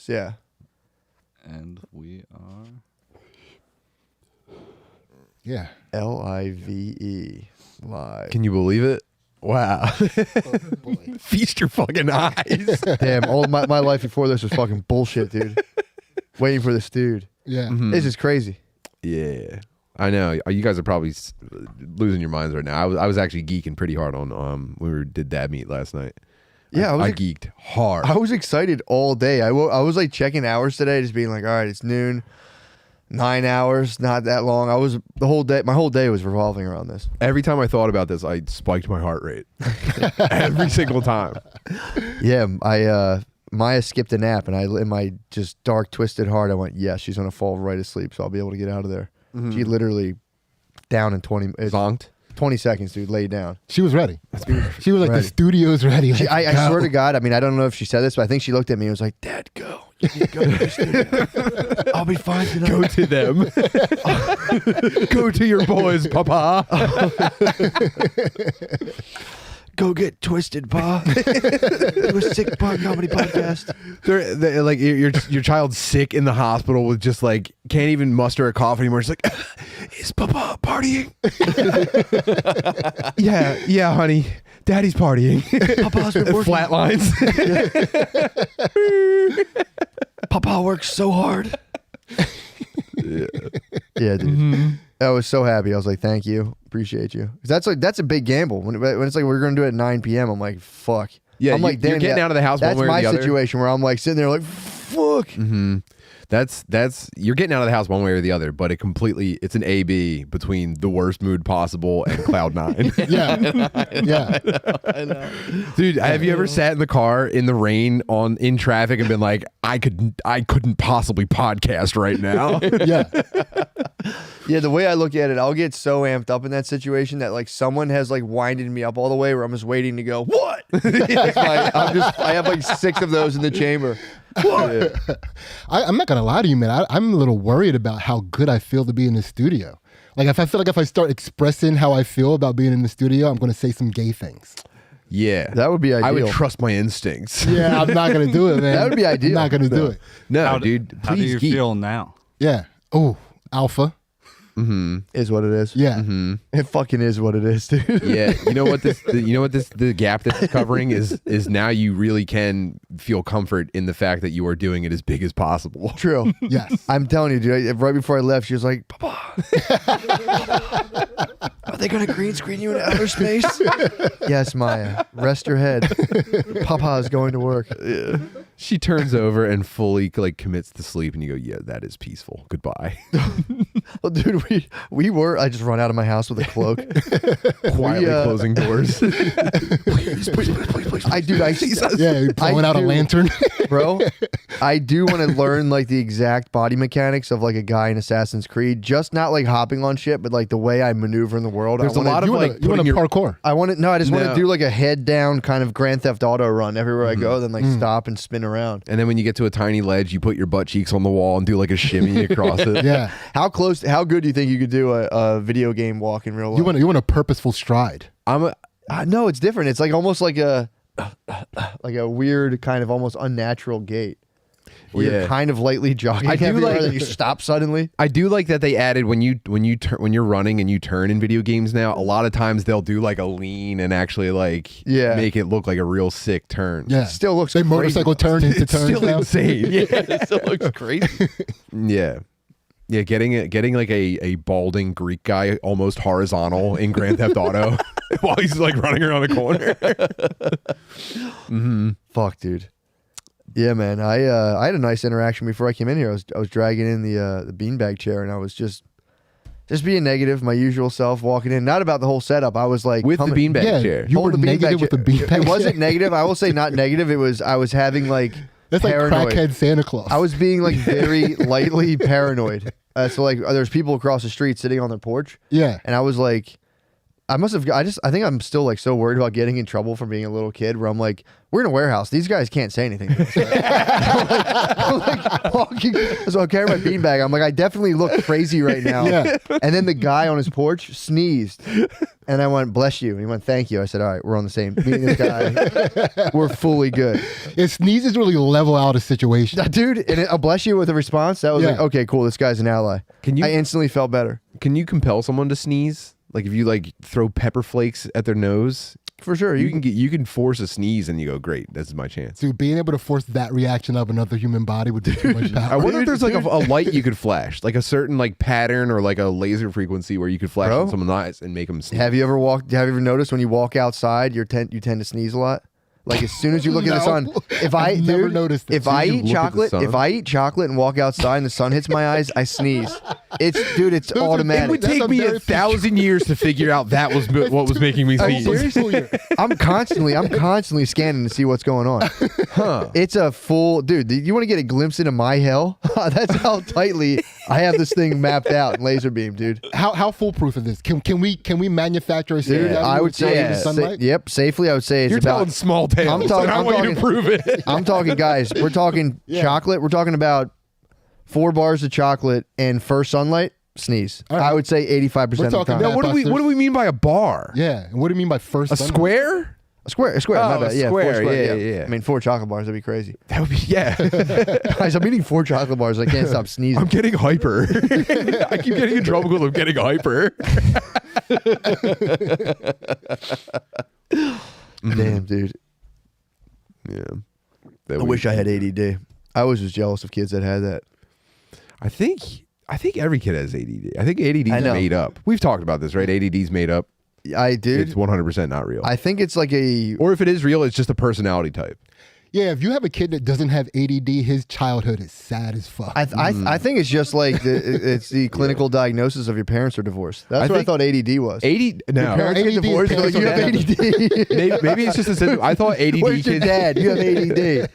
Yeah. And we are... Yeah. LIVE. Live. Can you believe it? Wow. Feast your fucking eyes. Damn, all my life before this was fucking bullshit, dude. Waiting for this dude. Yeah. This is crazy. Yeah. I know. You guys are probably losing your minds right now. I was actually geeking pretty hard on when we did Dad Meet last night. Yeah, I geeked hard. I was excited all day. I was like checking hours today, just being like, all right, it's noon. 9 hours, not that long. My whole day was revolving around this. Every time I thought about this, I spiked my heart rate. Every single time. Yeah, Maya skipped a nap, and in my just dark, twisted heart, I went, yes, she's gonna fall right asleep, so I'll be able to get out of there. She literally down in 20 Zonked. 20 seconds, dude, laid down. She was ready. She was like, ready. the studio's ready. I swear to God, I mean, I don't know if she said this, but I think she looked at me and was like, Dad, go. You need to go to the studio. I'll be fine tonight. Go to them. Go to your boys, Papa. Go get twisted, Pa. Do a sick pa comedy podcast. They're like your child's sick in the hospital with just like can't even muster a cough anymore. It's like, is Papa partying? yeah, honey. Daddy's partying. Papa's been working. Flatlines. Papa works so hard. Yeah, dude. I was so happy. I was like, thank you. Appreciate you. 'Cause that's a big gamble. When it's like, we're going to do it at 9 p.m., I'm like, fuck. Yeah, I'm like, you're getting out of the house one way or the other. That's my situation where I'm like sitting there like, fuck. That's you're getting out of the house one way or the other, but it's an A/B between the worst mood possible and cloud nine. Yeah. Yeah. I know. Dude, have you ever sat in the car in the rain in traffic and been like, I couldn't possibly podcast right now? Yeah. Yeah, the way I look at it, I'll get so amped up in that situation that like someone has like winded me up all the way where I'm just waiting to go, what? I have like 6 of those in the chamber. Yeah. I'm not gonna lie to you, man. I'm a little worried about how good I feel to be in the studio. Like, if I feel like if I start expressing how I feel about being in the studio, I'm gonna say some gay things. Yeah, that would be ideal. I would trust my instincts. Yeah, I'm not gonna do it, man. That would be ideal. I'm not gonna do it. No, dude. How do you feel now? Yeah. Oh, alpha. Is what it is. Yeah. It fucking is what it is, dude. Yeah, you know what the gap that it's covering is now you really can feel comfort in the fact that you are doing it as big as possible. True. Yes. I'm telling you, dude. Right before I left, she was like, Papa, are they gonna green screen you in outer space? Yes, Maya. Rest your head. Papa is going to work. Yeah. She turns over and fully like commits to sleep, and you go, "Yeah, that is peaceful. Goodbye." Well, dude, we were. I just run out of my house with a cloak, quietly closing doors. please. Yeah, blowing out a lantern. Bro, I do want to learn like the exact body mechanics of like a guy in Assassin's Creed. Just not like hopping on shit, but like the way I maneuver in the world. There's a lot of like you want to parkour. I just want to do like a head down kind of Grand Theft Auto run everywhere I go, then like stop and spin around. And then when you get to a tiny ledge, you put your butt cheeks on the wall and do like a shimmy across it. Yeah. How good do you think you could do a video game walk in real life? You want a purposeful stride. No, it's different. It's like almost like a weird kind of almost unnatural gait. Where you're kind of lightly jogging everywhere, then you stop suddenly. I do like that they added when you're running and you turn in video games now. A lot of times they'll do like a lean and actually like make it look like a real sick turn. Yeah, still looks. They motorcycle turn into turns. Still now. insane. Yeah, it still looks crazy. Yeah. Yeah, getting like a balding Greek guy almost horizontal in Grand Theft Auto while he's like running around a corner. Fuck, dude. Yeah, man. I had a nice interaction before I came in here. I was dragging in the beanbag chair, and I was just being negative, my usual self, walking in. Not about the whole setup. I was like with the beanbag chair. You were negative with the beanbag chair. It wasn't negative. I will say not negative. I was having like. That's paranoid. Like crackhead Santa Claus. I was being like very lightly paranoid. So like there's people across the street sitting on their porch. Yeah. And I was like, I think I'm still like so worried about getting in trouble for being a little kid where I'm like, we're in a warehouse. These guys can't say anything to us. I'm like walking. So I carry my beanbag. I'm like, I definitely look crazy right now. Yeah. And then the guy on his porch sneezed. And I went, bless you. And he went, thank you. I said, all right, we're on the same. Me and this guy, we're fully good. It sneezes really level out a situation. Dude, and a bless you with a response. That was like, okay, cool. This guy's an ally. I instantly felt better. Can you compel someone to sneeze? Like if you like throw pepper flakes at their nose, for sure, you can force a sneeze and you go, great, this is my chance. Dude, being able to force that reaction of another human body would be too much power. I wonder if there's like a light you could flash, like a certain like pattern or like a laser frequency where you could flash on someone's eyes and make them sneeze. Have you ever noticed when you walk outside, you tend to sneeze a lot? Like as soon as you look at the sun, if I eat chocolate and walk outside and the sun hits my eyes, I sneeze. It's automatic. It would take me 1,000 years to figure out that was what was making me sneeze. Seriously, I'm constantly scanning to see what's going on. Huh? It's a full dude. You want to get a glimpse into my hell? That's how tightly I have this thing mapped out in laser beam, dude. How foolproof is this? Can we manufacture a standard? I would say yep. Safely, I would say you're telling small tales. I want you to prove it. I'm talking, guys. We're talking chocolate. We're talking about 4 bars of chocolate and first sunlight. Sneeze. Right. I would say 85% of the time. Now, what do we mean by a bar? Yeah. And what do you mean by first? A sunlight? square? A square. Oh, my bad. Yeah, square. 4 square. Yeah. I mean, 4 chocolate bars. That'd be crazy. That would be Guys, I'm eating 4 chocolate bars. I can't stop sneezing. I'm getting hyper. I keep getting in trouble because I'm getting hyper. Damn, dude. Yeah. I wish I had ADD. I was just jealous of kids that had that. I think every kid has ADD. I think ADD is made up. We've talked about this, right? ADD is made up. It's 100% not real. I think it's like or if it is real, it's just a personality type. Yeah, if you have a kid that doesn't have ADD, his childhood is sad as fuck. I think it's just like it's the clinical diagnosis of your parents are divorced. That's what I thought ADD was. No. Your parents get divorced. Like, you have ADD. Maybe it's just a simple. I thought ADD. Where's your dad? You have ADD.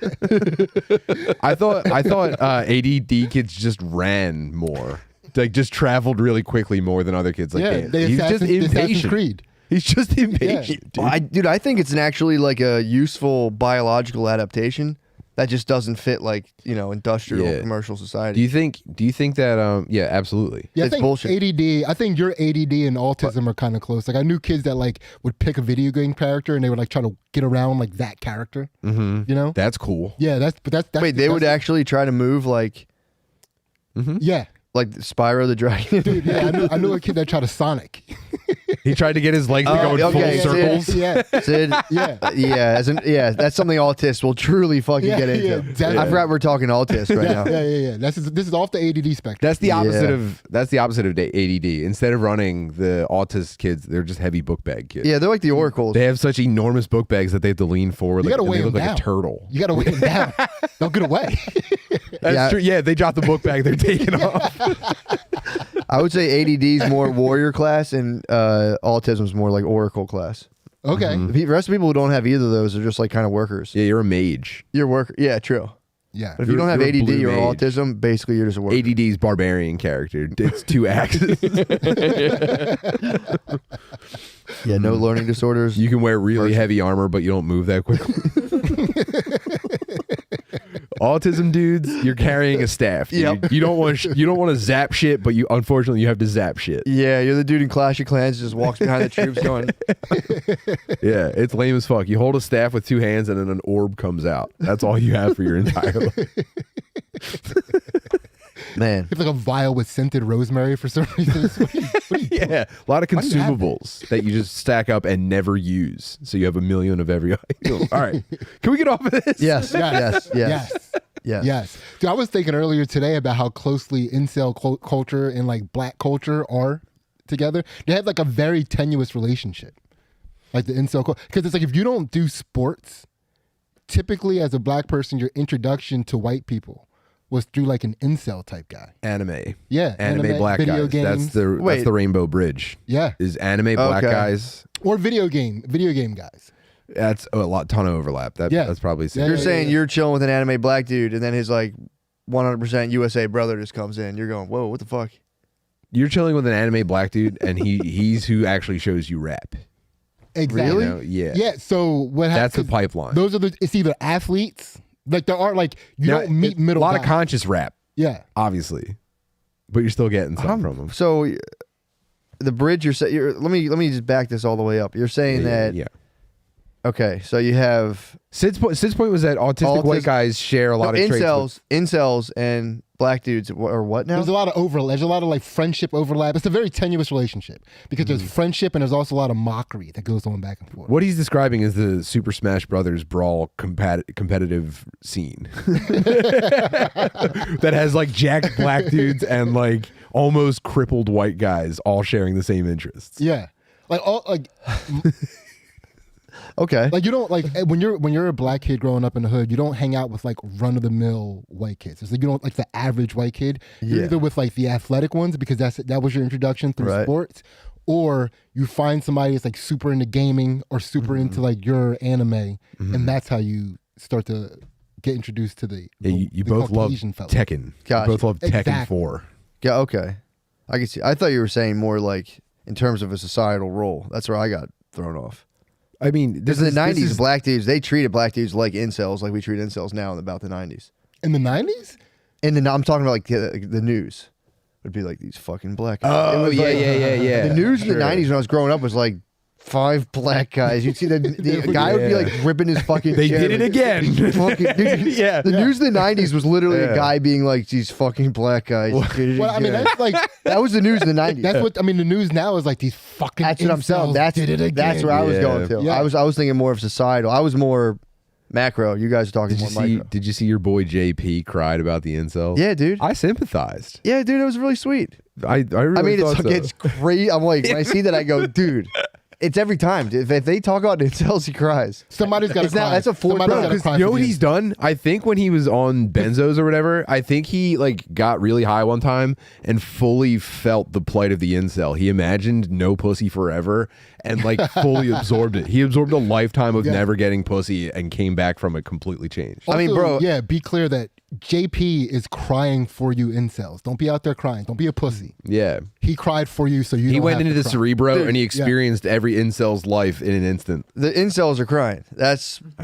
I thought ADD kids just ran more, like just traveled really quickly more than other kids. Like he's just impatient. He's just impatient, dude. I think it's actually like a useful biological adaptation that just doesn't fit like industrial commercial society. Do you think that yeah, absolutely. Yeah, it's bullshit. ADD. I think your ADD and autism are kind of close. Like I knew kids that like would pick a video game character and they would like try to get around like that character. Mm-hmm. That's cool. Yeah, that's wait. They would actually try to move like. Yeah. Like Spyro the Dragon. Dude, yeah, I knew a kid that tried to Sonic. He tried to get his legs to go in full circles. Sid, yeah. That's something autists will truly fucking get into. I forgot we're talking autists right now. Yeah. This is off the ADD spectrum. That's the opposite of ADD. Instead of running the autist kids, they're just heavy book bag kids. Yeah, they're like the oracles. They have such enormous book bags that they have to lean forward. You gotta weigh they look them like down. A turtle. You gotta weigh them down. They'll get away. That's true. Yeah, they drop the book bag, they're taking off. I would say ADD is more warrior class and autism is more like oracle class. Okay. The rest of people who don't have either of those are just like kind of workers. Yeah, you're a mage. You're a worker. Yeah, true. Yeah. But if you don't have ADD or autism, basically you're just a worker. ADD is barbarian character. It's 2 axes. Yeah, no learning disorders. You can wear really heavy armor, but you don't move that quickly. Autism dudes, you're carrying a staff. Dude. Yep. You don't want to zap shit, but unfortunately you have to zap shit. Yeah, you're the dude in Clash of Clans who just walks behind the troops going. Yeah, it's lame as fuck. You hold a staff with 2 hands and then an orb comes out. That's all you have for your entire life. Man, it's like a vial with scented rosemary for some reason. Yeah, a lot of consumables that you just stack up and never use. So you have a million of every item. All right, can we get off of this? Yes. Dude, I was thinking earlier today about how closely incel culture and like black culture are together. They have like a very tenuous relationship, like the incel culture. Because it's like if you don't do sports, typically as a black person, your introduction to white people was through like an incel type guy. Anime. Yeah. Anime black video guys. Games. That's the rainbow bridge. Yeah. Is anime black guys. Or video game guys. That's a ton of overlap. That's probably Yeah, you're saying you're chilling with an anime black dude and then his like 100% USA brother just comes in. You're going, whoa, what the fuck? you're chilling with an anime black dude, and he's who actually shows you rap. Exactly. You know? Yeah. Yeah. So what happens? That's the pipeline. Those are it's either athletes, like there are like you don't meet middle. A lot guys. of conscious rap. Yeah. Obviously, but you're still getting something from them. So the bridge let me just back this all the way up. You're saying that. Yeah. Okay, so you have Sid's point was that autistic white guys share a lot of traits. Incels and black dudes are what now? There's a lot of overlap. There's a lot of like friendship overlap. It's a very tenuous relationship because there's friendship and there's also a lot of mockery that goes on back and forth. What he's describing is the Super Smash Brothers brawl competitive scene that has like jacked black dudes and like almost crippled white guys all sharing the same interests. Yeah, like. Okay. Like you don't like when you're a black kid growing up in the hood, you don't hang out with like run of the mill white kids. It's like you don't like the average white kid. You're either with like the athletic ones because that was your introduction through sports, or you find somebody that's like super into gaming or super into like your anime, and that's how you start to get introduced to the you both love Tekken. Gotcha. You both love Tekken 4. Yeah, okay. I can see. I thought you were saying more like in terms of a societal role. That's where I got thrown off. I mean, because in the 90s, black dudes, they treated black dudes like incels, like we treat incels now in about the 90s. In the 90s? And then I'm talking about like the news. Would be like these fucking black guys. Oh, yeah. The news in the 90s when I was growing up was like 5 black guys. You'd see the guy would be like ripping his fucking They chair. did it again. The news in the 90s was literally a guy being like, these fucking black guys. Well, I mean, that's like... That was the news in the 90s. That's what, I mean, the news now is like these fucking That's what I'm saying. That's where I was going to. Yeah. I was thinking more of societal. I was more macro. You guys are talking more micro. Did you see your boy JP cried about the incels? Yeah, dude. I sympathized. Yeah, dude, it was really sweet. I really thought it's crazy. I'm like, when I see that, I go, dude. It's every time. If they talk about incels, he cries. Somebody's got to cry. That's a fourth. You know what he's done? I think when he was on benzos or whatever, I think he like got really high one time and fully felt the plight of the incel. He imagined no pussy forever and like fully absorbed it. He absorbed a lifetime of never getting pussy and came back from it completely changed. Also, I mean, bro. Yeah, be clear that JP is crying for you incels. Don't be out there crying. Don't be a pussy. Yeah. He cried for you so you He don't went have into to the cry. Cerebro and he experienced every incel's life in an instant. The incels are crying.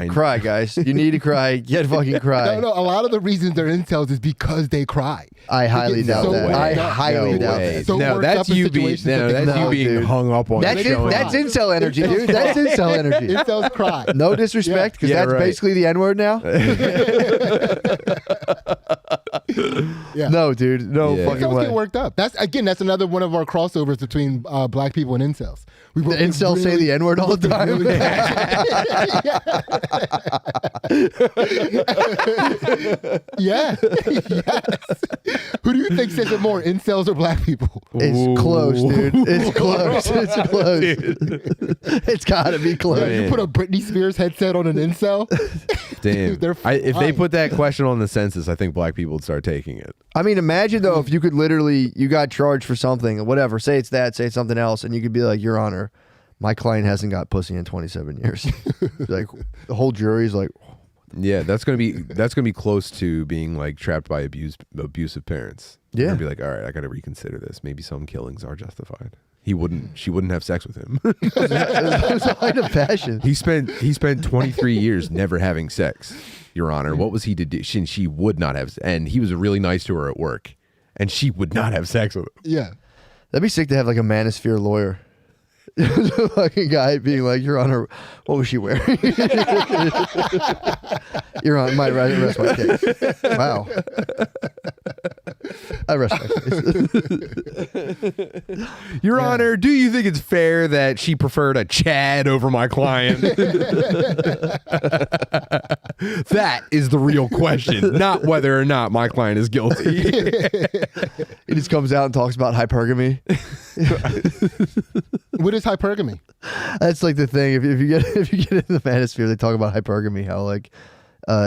Cry, guys. You need to cry. Get fucking cry. No. A lot of the reasons they're incels is because they cry. I highly doubt that. I highly doubt that. So No, worked that's up in you being situations that they being dude. hung up on. That's incel energy, dude. That's incel energy. Incels cry. No disrespect, because that's right. basically the N-word now. Yeah. No, dude. No fucking Incels way. get worked up. That's another one of our crossovers between black people and incels. The incels say the N-word all the time. Yeah. Yes. Who do you think says it more, incels or black people? It's close, dude. It's close. It's close. It's got to be close. Yeah, you put a Britney Spears headset on an incel? Damn. Dude, If they put that question on the census, I think black people would start taking it. I mean, imagine though if you could literally, you got charged for something, whatever. Say it's that, say it's something else, and you could be like, Your Honor, my client hasn't got pussy in 27 years. Like the whole jury's like, Yeah, that's gonna be close to being like trapped by abusive parents. Yeah. They're gonna be like, all right, I gotta reconsider this. Maybe some killings are justified. She wouldn't have sex with him. it was a height of passion. He spent 23 years never having sex, Your Honor. What was he to do? She would not have, and he was really nice to her at work, and she would not have sex with him. Yeah. That'd be sick to have like a manosphere lawyer. The fucking guy being like, Your Honor, what was she wearing? Your Honor, might rest my case. Wow. I rest my case. Your Honor, do you think it's fair that she preferred a Chad over my client? That is the real question, not whether or not my client is guilty. He just comes out and talks about hypergamy. What is hypergamy? That's like the thing. If you get into the manosphere, they talk about hypergamy. How like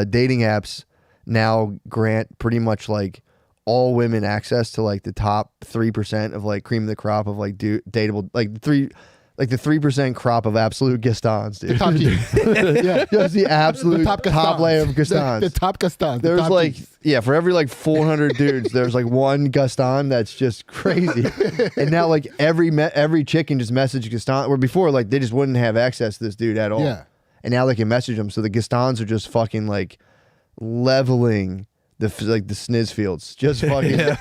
dating apps now grant pretty much like all women access to like the top 3% of like cream of the crop of like dateable, like like the 3% crop of absolute Gastons, dude. The top tier. Yeah. Just the absolute top layer of Gastons. The top Gastons. There's like, for every like 400 dudes, there's like one Gaston that's just crazy. And now like every chick can just message Gaston, where before like they just wouldn't have access to this dude at all. Yeah. And now they can message him. So the Gastons are just fucking like leveling the sniz fields, just fucking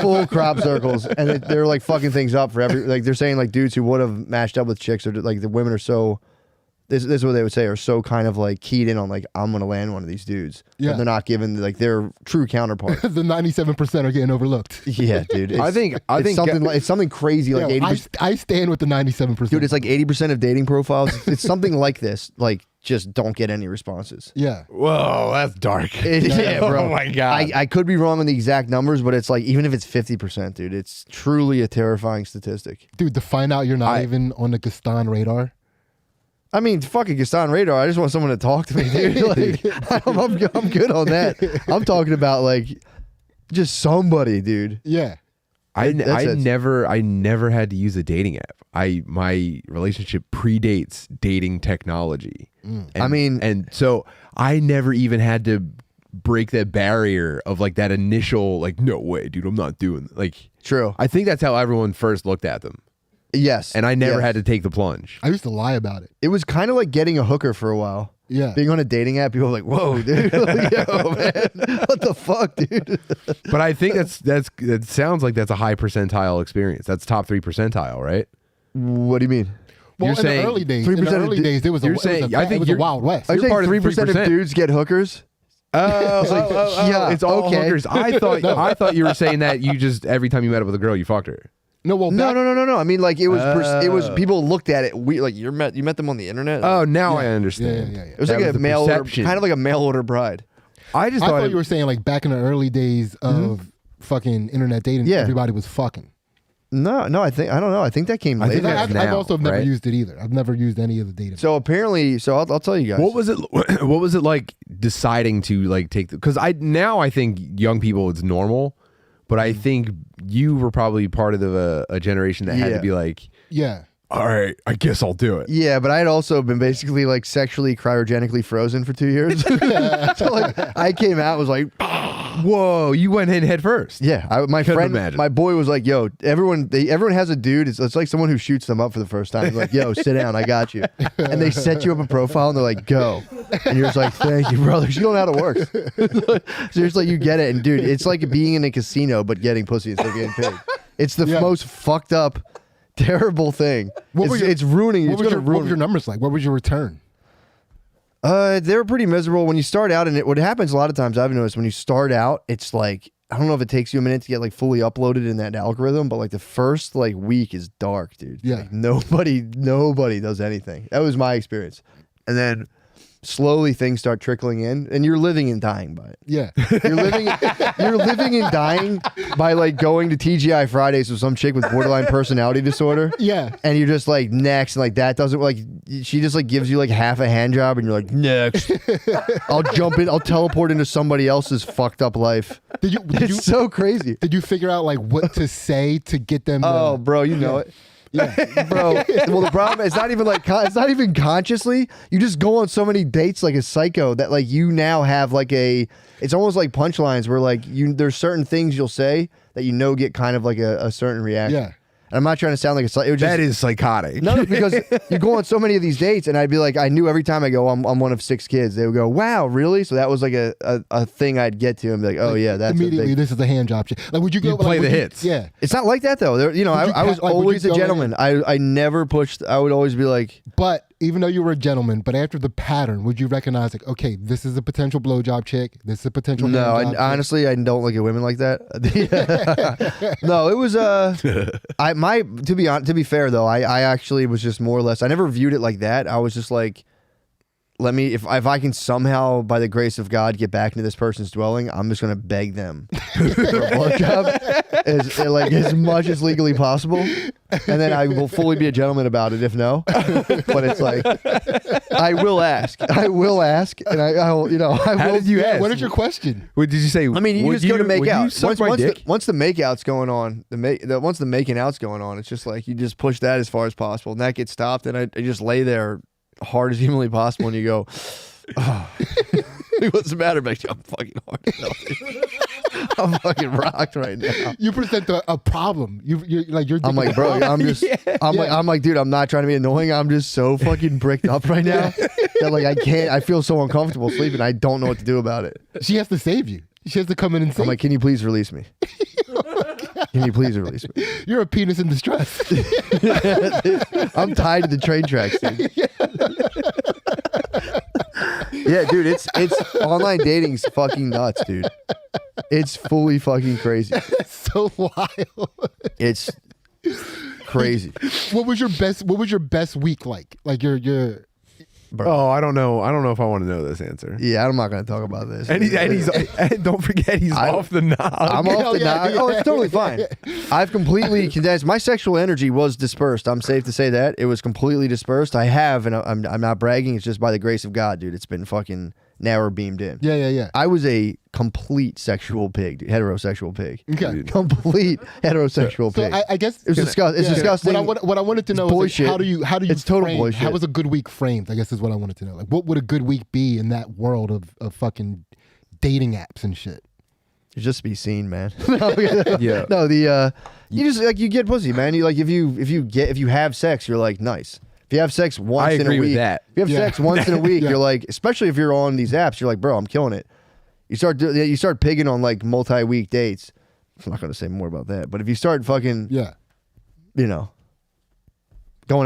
full crop circles, and they're like fucking things up for every, like they're saying like dudes who would have matched up with chicks, or like the women are so, this is what they would say, are so kind of like keyed in on like, I'm gonna land one of these dudes. Yeah. And they're not given like their true counterpart. The 97% are getting overlooked. Yeah, dude. I think it's something crazy like 80%. I stand with the 97%. Dude, it's like 80% of dating profiles. It's something like this. Like, just don't get any responses. Yeah. Whoa, that's dark. Yeah, bro. Oh my God. I could be wrong on the exact numbers, but it's like, even if it's 50%, dude, it's truly a terrifying statistic. Dude, to find out you're not even on the Gaston radar. I mean, fucking Gaston radar. I just want someone to talk to me, dude. Like, I'm good on that. I'm talking about like just somebody, dude. Yeah. I never had to use a dating app. My relationship predates dating technology. And so I never even had to break that barrier of like that initial like, no way, dude, I'm not doing like. True. I think that's how everyone first looked at them. Yes. And I never had to take the plunge. I used to lie about it. It was kind of like getting a hooker for a while. Yeah. Being on a dating app, people are like, whoa, dude. Like, yo, man. What the fuck, dude? But I think that sounds like that's a high percentile experience. That's top 3 percentile, right? What do you mean? Well, You're in saying the early days, 3% it was a Wild West. Are you You're saying part of the 3% of 3%. dudes get hookers? Yeah, it's all okay. hookers. I thought you were saying that you just every time you met up with a girl, you fucked her. No, well, No. I mean, like it was people looked at it. Like you met them on the internet. Oh, now I understand. Yeah. It was like a mail order, kind of like a mail order bride. I thought you were saying like back in the early days of fucking internet dating, everybody was fucking. No, I don't know. I think that came later. I've also never used it either. I've never used any of the dating. So apparently, I'll tell you guys. What was it like deciding to like take because I think young people it's normal, but I think you were probably part of a generation that had to be like, all right, I guess I'll do it. Yeah, but I had also been basically like sexually cryogenically frozen for 2 years. So like I came out was like, whoa, you went in head first. Yeah, my friend, my boy was like, yo, everyone has a dude. It's like someone who shoots them up for the first time. He's like, yo, sit down, I got you. And they set you up a profile and they're like, go. And you're just like, thank you, brother. You don't know how it works. So you're just like, you get it. And dude, it's like being in a casino but getting pussy instead of getting paid. It's the most fucked up, terrible thing. It's ruining. What was your numbers like? What was your return? They were pretty miserable when you start out, and what happens a lot of times I've noticed when you start out, it's like, I don't know if it takes you a minute to get like fully uploaded in that algorithm, but like the first like week is dark, dude. Yeah. Like, nobody does anything. That was my experience. And then slowly things start trickling in, and you're living and dying by it. Yeah. You're living and dying by like going to TGI Fridays with some chick with borderline personality disorder. Yeah. And you're just like next, and like that doesn't like she just like gives you like half a hand job, and you're like next. I'll jump in. I'll teleport into somebody else's fucked up life. It's so crazy. Did you figure out like what to say to get them? Oh, bro, you know it. Yeah, bro. Well, the problem is not even like it's not even consciously. You just go on so many dates like a psycho that like you now have like it's almost like punchlines where like there's certain things you'll say that get kind of like a certain reaction. Yeah. And I'm not trying to sound like that is psychotic. No, because you go on so many of these dates, and I'd be like, I knew every time I go, I'm one of 6 kids. They would go, wow, really? So that was like a thing I'd get to and be like, oh yeah, that's immediately. This is a hand job. Like, would you go play the hits? Yeah, it's not like that though. I was always a gentleman. I never pushed. I would always be like, but. Even though you were a gentleman, but after the pattern, would you recognize like, okay, this is a potential blowjob chick, this is a potential honestly, I don't look at women like that. No, it was to be fair though, I actually was just more or less, I never viewed it like that. I was just like, if I can somehow by the grace of God get back into this person's dwelling, I'm just gonna beg them for a blowjob as much as legally possible, and then I will fully be a gentleman about it if no. But it's like I will ask, and I will, How did you ask? What is your question? What did you say? I mean, you just go to make out. Once the makeout's going on, once the making out's going on, it's just like you just push that as far as possible, and that gets stopped, and I just lay there hard as humanly possible, and you go, oh. What's the matter, Becky? I'm fucking hard. I'm fucking rocked right now. You present a problem. You're I'm like, bro, I'm just, I'm like, dude, I'm not trying to be annoying. I'm just so fucking bricked up right now that like I can't. I feel so uncomfortable sleeping. I don't know what to do about it. She has to save you. She has to come in and save. I'm like, can you please release me? Can you please release me? You're a penis in distress. I'm tied to the train tracks, dude. Yeah, dude, it's online dating's fucking nuts, dude. It's fully fucking crazy. It's so wild. It's crazy. What was your best week like? Like your Bro. Oh, I don't know. I don't know if I want to know this answer. Yeah, I'm not going to talk about this. And don't forget, he's off the knob. I'm off the knob. Oh, it's totally fine. I've completely condensed. My sexual energy was dispersed. I'm safe to say that. It was completely dispersed. I have, and I'm not bragging. It's just by the grace of God, dude. It's been fucking narrow beamed in. Yeah. I was a complete sexual pig, dude. Heterosexual pig. Okay. Complete heterosexual pig. I guess it's disgusting. What I wanted to know is like, how do you it's total frame, bullshit. how was a good week framed? I guess is what I wanted to know. Like, what would a good week be in that world of fucking dating apps and shit? Just be seen, man. Yeah. No, you just like you get pussy, man. You like if you have sex, you're like nice. If you have sex once in a week, with that. If you have sex once in a week, you're like, especially if you're on these apps, you're like, bro, I'm killing it. You start pigging on like multi-week dates. I'm not gonna say more about that, but if you start fucking, going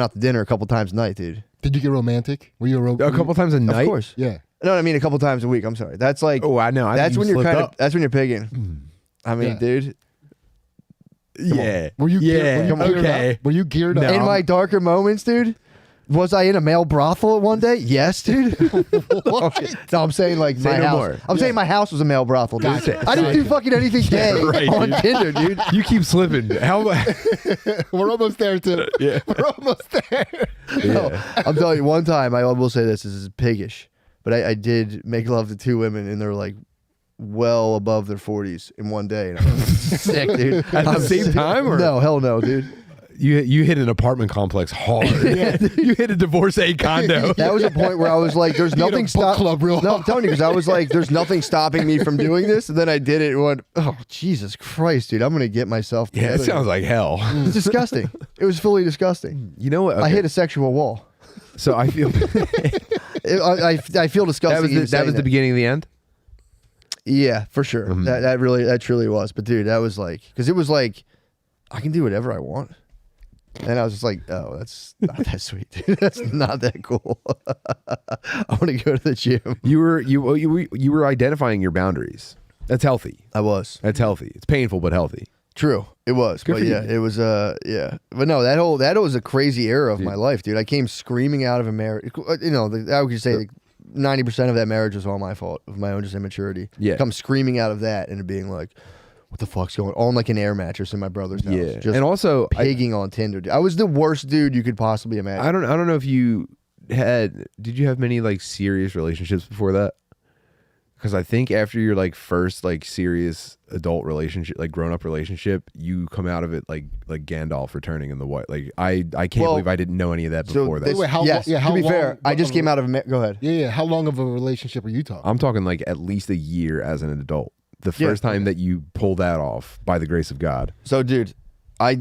out to dinner a couple times a night, dude. Did you get romantic? Were you a couple times a night? Of course. Yeah. No, I mean a couple times a week. I'm sorry. That's like. Oh, I know. That's when you're that's when you're pigging. I mean, dude. Yeah. Were you geared up? Were you geared up? In my darker moments, dude. Was I in a male brothel one day? Yes, dude. What? No, I'm saying like my house. More. I'm saying my house was a male brothel, dude. Gotcha. I didn't do fucking anything gay on Tinder, dude. You keep slipping. How? We're almost there too. Yeah. We're almost there. Yeah. No, I'm telling you, one time I will say this is piggish, but I did make love to two women, and they're like well above their 40s in one day. And I'm sick, dude. At the same time, or no? Hell no, dude. You hit an apartment complex hard. You hit a divorcee condo. That was a point where I was like, "There's nothing stopping." No, I'm telling you, because I was like, "There's nothing stopping me from doing this." And then I did it and went, "Oh Jesus Christ, dude! I'm gonna get myself together." Yeah, it sounds like hell. It's disgusting. It was fully disgusting. You know what? Okay. I hit a sexual wall. So I feel. I feel disgusting. That was the beginning of the end. Yeah, for sure. Mm-hmm. That truly was. But dude, that was like, because it was like, I can do whatever I want. And I was just like, oh, that's not that sweet, dude. That's not that cool. I want to go to the gym. You were identifying your boundaries. That's healthy. I was. That's healthy. It's painful, but healthy. True. It was. Good but yeah, you. it was But no, that was a crazy era of my life, dude. I came screaming out of a marriage. I would say like 90% of that marriage was all my fault, of my own just immaturity. Yeah. Come screaming out of that and being like, what the fuck's going on? Like an air mattress in my brother's house. Yeah. Just and also pigging on Tinder. Dude. I was the worst dude you could possibly imagine. I don't know if you did you have many like serious relationships before that? Because I think after your like first like serious adult relationship, like grown up relationship, you come out of it like Gandalf returning in the white. Like I can't believe I didn't know any of that before that. Wait, to be fair, I just came out of a go ahead. Yeah. How long of a relationship are you talking? I'm talking like at least a year as an adult. The first time that you pull that off by the grace of God. So, dude, I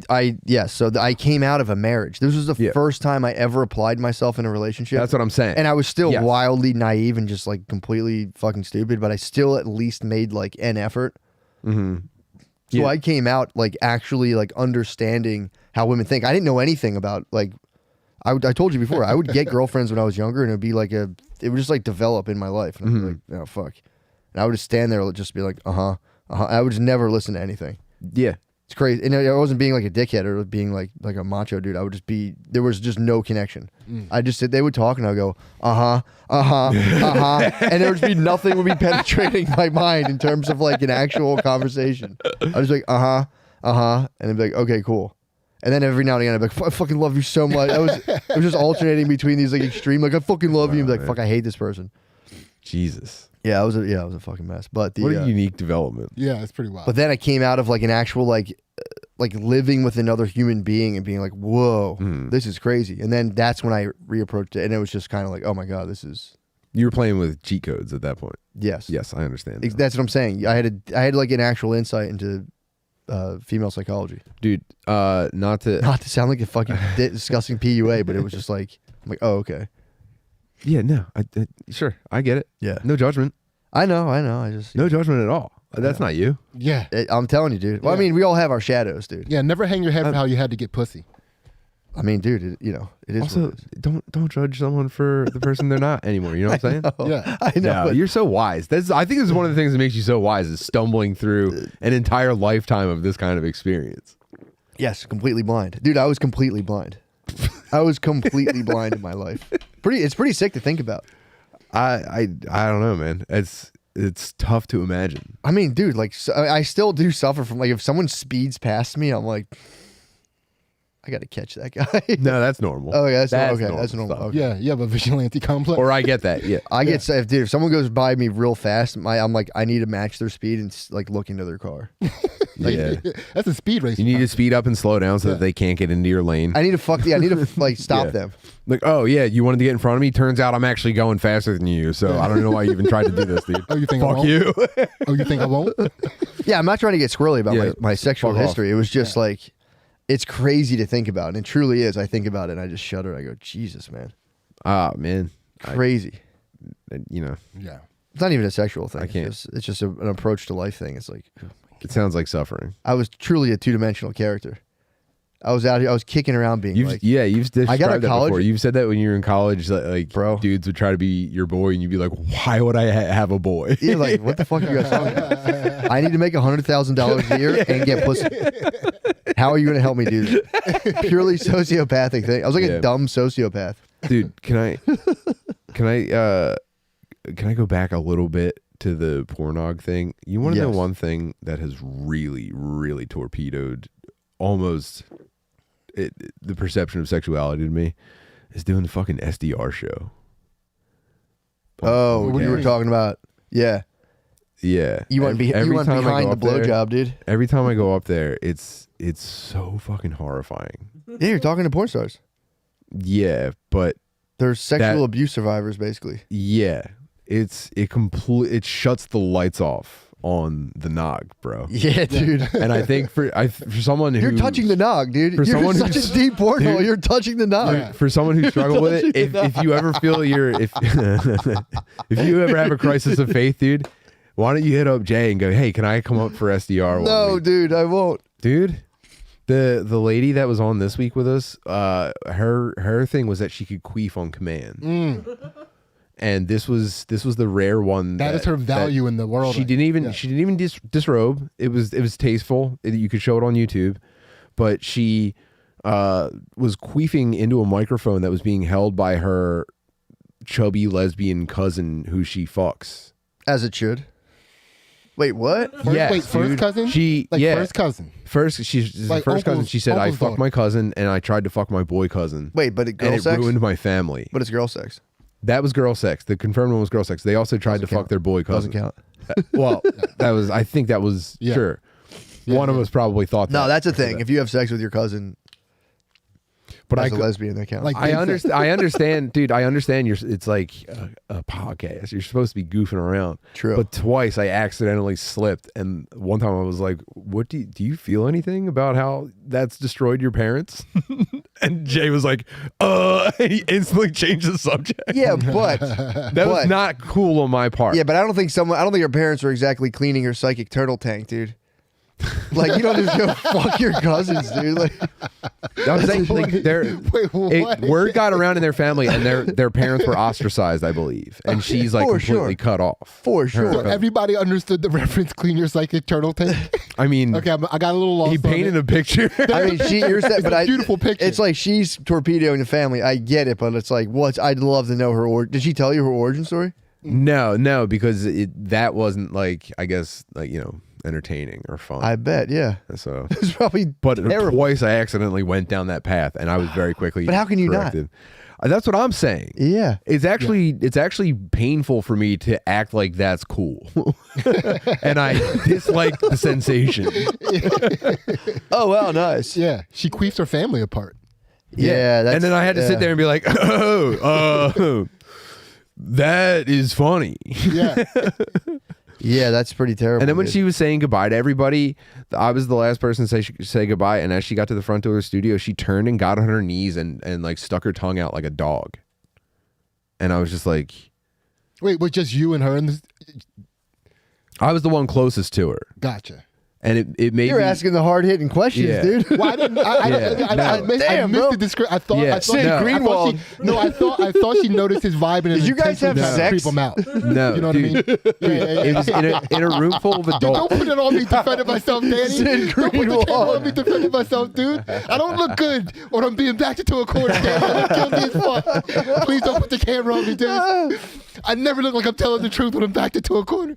came out of a marriage. This was the first time I ever applied myself in a relationship. That's what I'm saying. And I was still wildly naive and just like completely fucking stupid, but I still at least made like an effort. Mm-hmm. So I came out like actually like understanding how women think. I didn't know anything about like, I told you before, I would get girlfriends when I was younger and it would be like it would just like develop in my life. And I'd be like, oh, fuck. And I would just stand there and just be like, I would just never listen to anything. Yeah. It's crazy. And I wasn't being like a dickhead or being like a macho dude. I would just be, there was just no connection. I just they would talk and I would go, and there would be nothing would be penetrating my mind in terms of like an actual conversation. I was like, and I'd be like, okay, cool. And then every now and again I'd be like, I fucking love you so much. It was just alternating between these like extreme, like I fucking love you, and be like, fuck, I hate this person. Jesus. Yeah, I was a fucking mess. But what a unique development. Yeah, it's pretty wild. But then I came out of like an actual like living with another human being and being like, whoa, this is crazy. And then that's when I reapproached it, and it was just kind of like, oh my god, this is. You were playing with cheat codes at that point. Yes. Yes, I understand. That's what I'm saying. I had like an actual insight into female psychology, dude. Not to sound like a fucking disgusting PUA, but it was just like, I'm like, oh okay. Yeah, no, sure, I get it. Yeah, no judgment. I know. I just no judgment at all. That's not you. Yeah, I'm telling you, dude. Well, I mean, we all have our shadows, dude. Yeah, never hang your head for how you had to get pussy. I mean, dude, it is. Also, don't judge someone for the person they're not anymore. You know what I'm saying? Yeah, I know. No, you're so wise. I think this is one of the things that makes you so wise, is stumbling through an entire lifetime of this kind of experience. Yes, completely blind, dude. I was completely blind. I was completely blind in my life. It's pretty sick to think about. I don't know, man. It's tough to imagine. I mean, dude, like I still do suffer from like if someone speeds past me, I'm like, I got to catch that guy. No, that's normal. Oh, yeah, that's normal. normal. Okay. Yeah, you have a vigilante complex. Or I get that. Yeah, dude, if someone goes by me real fast, I'm like, I need to match their speed and like look into their car. Yeah, that's a speed race. You need to speed up and slow down so that they can't get into your lane. I need to like stop them. Like, oh yeah, you wanted to get in front of me. Turns out I'm actually going faster than you, so I don't know why you even tried to do this, dude. Oh, you think Fuck I won't? you? Oh, you think I won't? Yeah, I'm not trying to get squirrely about my sexual history. It was just like, it's crazy to think about, and it truly is. I think about it and I just shudder. I go, Jesus, man. Ah, man. Crazy. Yeah. It's not even a sexual thing. I can't. It's just an approach to life thing. It's like, oh it sounds like suffering. I was truly a two-dimensional character. I was out here. I was kicking around being you've described I got that college. before. You've said that when you were in college, like bro, dudes would try to be your boy, and you'd be like, "Why would I have a boy?" Yeah, like what the fuck are you guys talking about? I need to make $100,000 a year and get pussy. How are you going to help me do that? Purely sociopathic thing. I was like a dumb sociopath. Dude, can I go back a little bit to the pornog thing? You want to know one thing that has really, really torpedoed almost the perception of sexuality to me is doing the fucking SDR show. Oh, what you were talking about? Yeah. Yeah. You went behind the blowjob, dude. Every time I go up there, it's so fucking horrifying. Yeah, you're talking to porn stars. Yeah, but they're sexual abuse survivors, basically. Yeah. It shuts the lights off on the nog, bro. Yeah, dude. And I think for someone who you're touching the nog, dude. You're such a deep porno. You're touching the nog. Yeah. For someone who struggled with it, if you ever feel if you ever have a crisis of faith, dude, why don't you hit up Jay and go, hey, can I come up for SDR? No, dude, I won't. Dude, the lady that was on this week with us, her thing was that she could queef on command. And this was the rare one. That is her value in the world. She didn't even disrobe. It was tasteful. You could show it on YouTube, but she was queefing into a microphone that was being held by her chubby lesbian cousin who she fucks. As it should. Wait, what? First cousin? First cousin. She's like first cousin. She said, I fucked my cousin and I tried to fuck my boy cousin. Wait, but it ruined my family. But it's girl sex. That was girl sex. The confirmed one was girl sex. They also tried to fuck their boy cousin. Doesn't count. Well, I think that was sure. One of us probably thought that. No, that's a thing. If you have sex with your cousin, but as a lesbian, that counts. Like, I understand, dude. I understand. It's like a podcast. You're supposed to be goofing around. True. But twice I accidentally slipped, and one time I was like, "What do you feel anything about how that's destroyed your parents?" And Jay was like, and he instantly changed the subject. Yeah, but that was not cool on my part. Yeah, but I don't think your parents were exactly cleaning your psychic turtle tank, dude. Like, you don't just go fuck your cousins, dude. Like, I'm saying, like, word got around in their family, and their parents were ostracized, I believe, and she's like completely cut off. For sure. So everybody understood the reference. Clean your psychic turtle tank. I mean, okay, I got a little lost. He painted a picture. I mean, but a beautiful picture. It's like she's torpedoing the family. I get it, but it's like, I'd love to know her Did she tell you her origin story? No, because that wasn't like, I guess, like, you know, entertaining or fun. I bet, yeah. So it's probably but terrible. Twice I accidentally went down that path, and I was very quickly. But how can you corrected. That's what I'm saying. Yeah, it's actually painful for me to act like that's cool, and I dislike the sensation. Oh well, nice. Yeah, she queefs her family apart. Yeah, and then I had to sit there and be like, that is funny. Yeah. Yeah, that's pretty terrible. And then when she was saying goodbye to everybody, I was the last person to say goodbye. And as she got to the front door of the studio, she turned and got on her knees and like stuck her tongue out like a dog. And I was just like, wait, was just you and her in this? I was the one closest to her. Gotcha. And it made You're asking the hard hitting questions, dude. Well, I didn't. I missed the description. I thought. Yeah. I thought I thought she noticed his vibe and his Did you guys have sex? Creep him out. No, you know dude, what I mean? It was in a room full of Dude, adults. don't put it on me defending myself, Danny. Sid Don't put the Greenwald. camera on me defending myself, dude. I don't look good when I'm being backed into a corner, Danny. I look guilty as fuck. Please don't put the camera on me, dude. I never look like I'm telling the truth when I'm backed into a corner.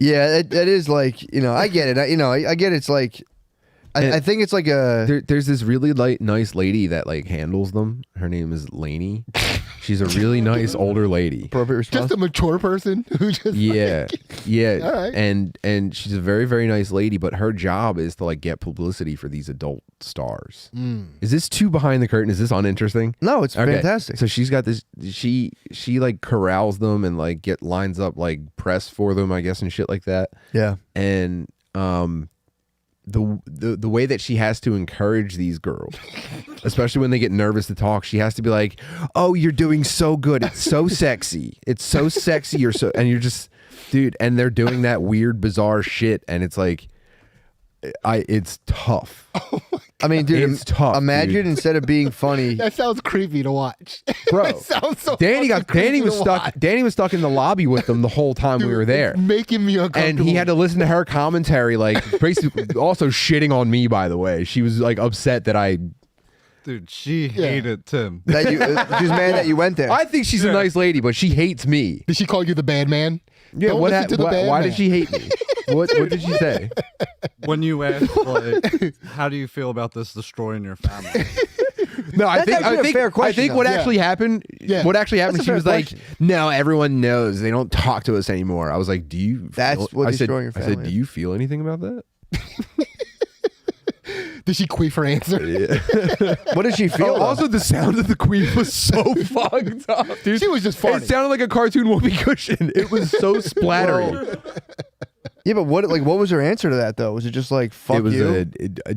Yeah, that is like, you know, I get it. I get it's like, I think it's like there's this really nice lady that like handles them. Her name is Lainey. She's a really nice older lady. Appropriate response. Just a mature person who just yeah. All right. And she's a very, very nice lady, but her job is to like get publicity for these adult stars. Is this too behind the curtain? Is this uninteresting? No, it's fantastic. So she's got this, she like corrals them and like lines up like press for them, I guess, and shit like that. Yeah. And the way that she has to encourage these girls, especially when they get nervous to talk, she has to be like, "Oh, you're doing so good. It's so sexy. It's so sexy. You're so," and you're just, dude. And they're doing that weird, bizarre shit, and it's like, it's tough. I mean, dude, it's tough. Imagine dude. Instead of being funny, that sounds creepy to watch, bro. That sounds so. Danny was stuck. Watch. Danny was stuck in the lobby with them the whole time we were there, making me uncomfortable. and he had to listen to her commentary, like basically also shitting on me. By the way, she was like upset that I. Dude, she hated Tim. that she was mad that you went there. I think she's a nice lady, but she hates me. Did she call you the bad man? Yeah. Why did she hate me? What did she say? When you asked, like, how do you feel about this destroying your family? No, I think fair question, I think what actually happened. Yeah. What actually happened? That's a She fair was question. like, "No, everyone knows. They don't talk to us anymore." I was like, "Do you?" That's what I said, destroying your I family said, is. "Do you feel anything about that?" Did she queef her answer? What did she feel? Oh, also, the sound of the queen was so fucked up, dude. She was just farting. It sounded like a cartoon whoopee cushion. It was so splattery. Yeah, but what was her answer to that though? Was it just like fuck It was you?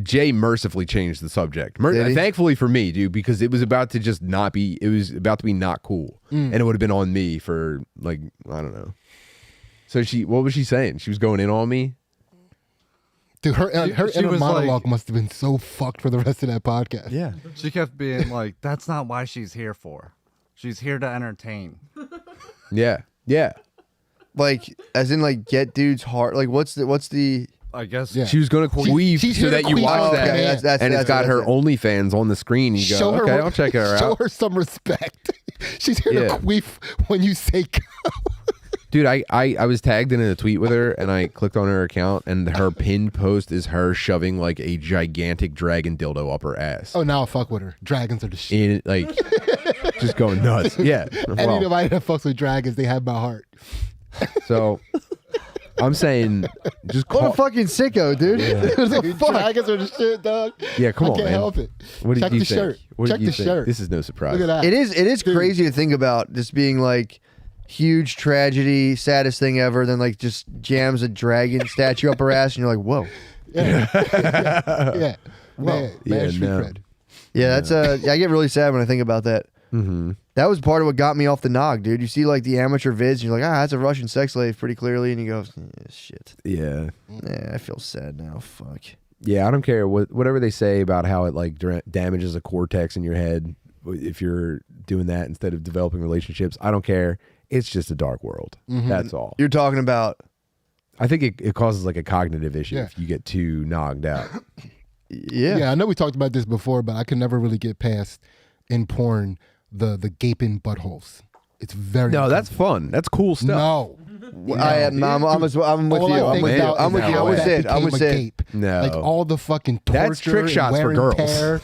Jay mercifully changed the subject. Did he? Thankfully for me, dude, because it was about to just not be. It was about to be not cool, and it would have been on me for like, I don't know. So what was she saying? She was going in on me. Dude, her She inner was monologue like- must have been so fucked for the rest of that podcast. Yeah. She kept being like, that's not why she's here for. She's here to entertain. Yeah. Like as in like get dude's heart. Like what's the I guess. Yeah. She was going to queef she's so here to that you queef. watch Oh, that, okay, that's- and it's that's got her it. OnlyFans on the screen. You go, okay, I'll check her Show out. her some respect. She's here Yeah. to queef when you say go. Dude, I was tagged in a tweet with her, and I clicked on her account, and her pinned post is her shoving like a gigantic dragon dildo up her ass. Oh, now I fuck with her. Dragons are the shit. In like just going nuts. Yeah. Anybody that fucks with dragons, they have my heart. So I'm saying just what call. a fucking sicko, dude. Dude, dragons are the shit, dog. Yeah, come on, I can't man. help it. What did Check you the think? shirt. What did Check you the think? shirt. This is no surprise. Look at that. It is crazy to think about just being like huge tragedy, saddest thing ever, then like just jams a dragon statue up her ass and you're like, whoa. Yeah. Yeah. Man, Yeah, street no. cred. Yeah, that's I get really sad when I think about that. Mm-hmm. That was part of what got me off the nog, dude. You see like the amateur vids and you're like, that's a Russian sex slave pretty clearly, and you go, shit. Yeah. Yeah, I feel sad now. Fuck. Yeah, I don't care whatever they say about how it like damages a cortex in your head if you're doing that instead of developing relationships. I don't care. It's just a dark world. Mm-hmm. That's all. You're talking about I think it causes like a cognitive issue if you get too knocked out. Yeah, I know we talked about this before, but I can never really get past in porn the gaping buttholes. It's very that's fun. That's cool stuff. No. I'm with you. I'm with you. I'm with it. No, like all the fucking torture. That's trick shots for girls.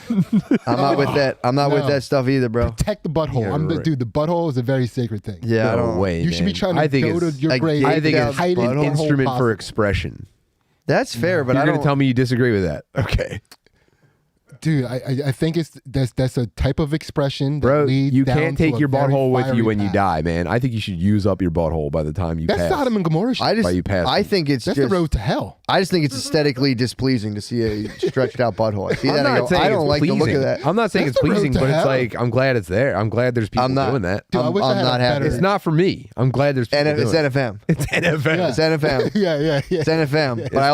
I'm not with that. I'm not with that stuff either, bro. Protect the butthole. Yeah, dude. The butthole is a very sacred thing. Yeah, no way. You should be trying to go to your grave. I think it's an instrument for expression. That's fair, but you're going to tell me you disagree with that. Okay. Dude, I think that's a type of expression that bro, leads you down can't take to your butthole with you when path. you die, man. I think you should use up your butthole by the time you pass. That's Sodom and Gomorrah shit. I think it's that's just the road to hell. I just think it's aesthetically displeasing to see a stretched out butthole. I see that. I don't like the look of that. I'm not saying it's pleasing, but it's like I'm glad it's there. I'm glad therere's people doing that. Dude, I'm not happy. It's not for me. I'm glad there's people doing it's NFM. It's NFM. It's NFM. Yeah. It's NFM. But I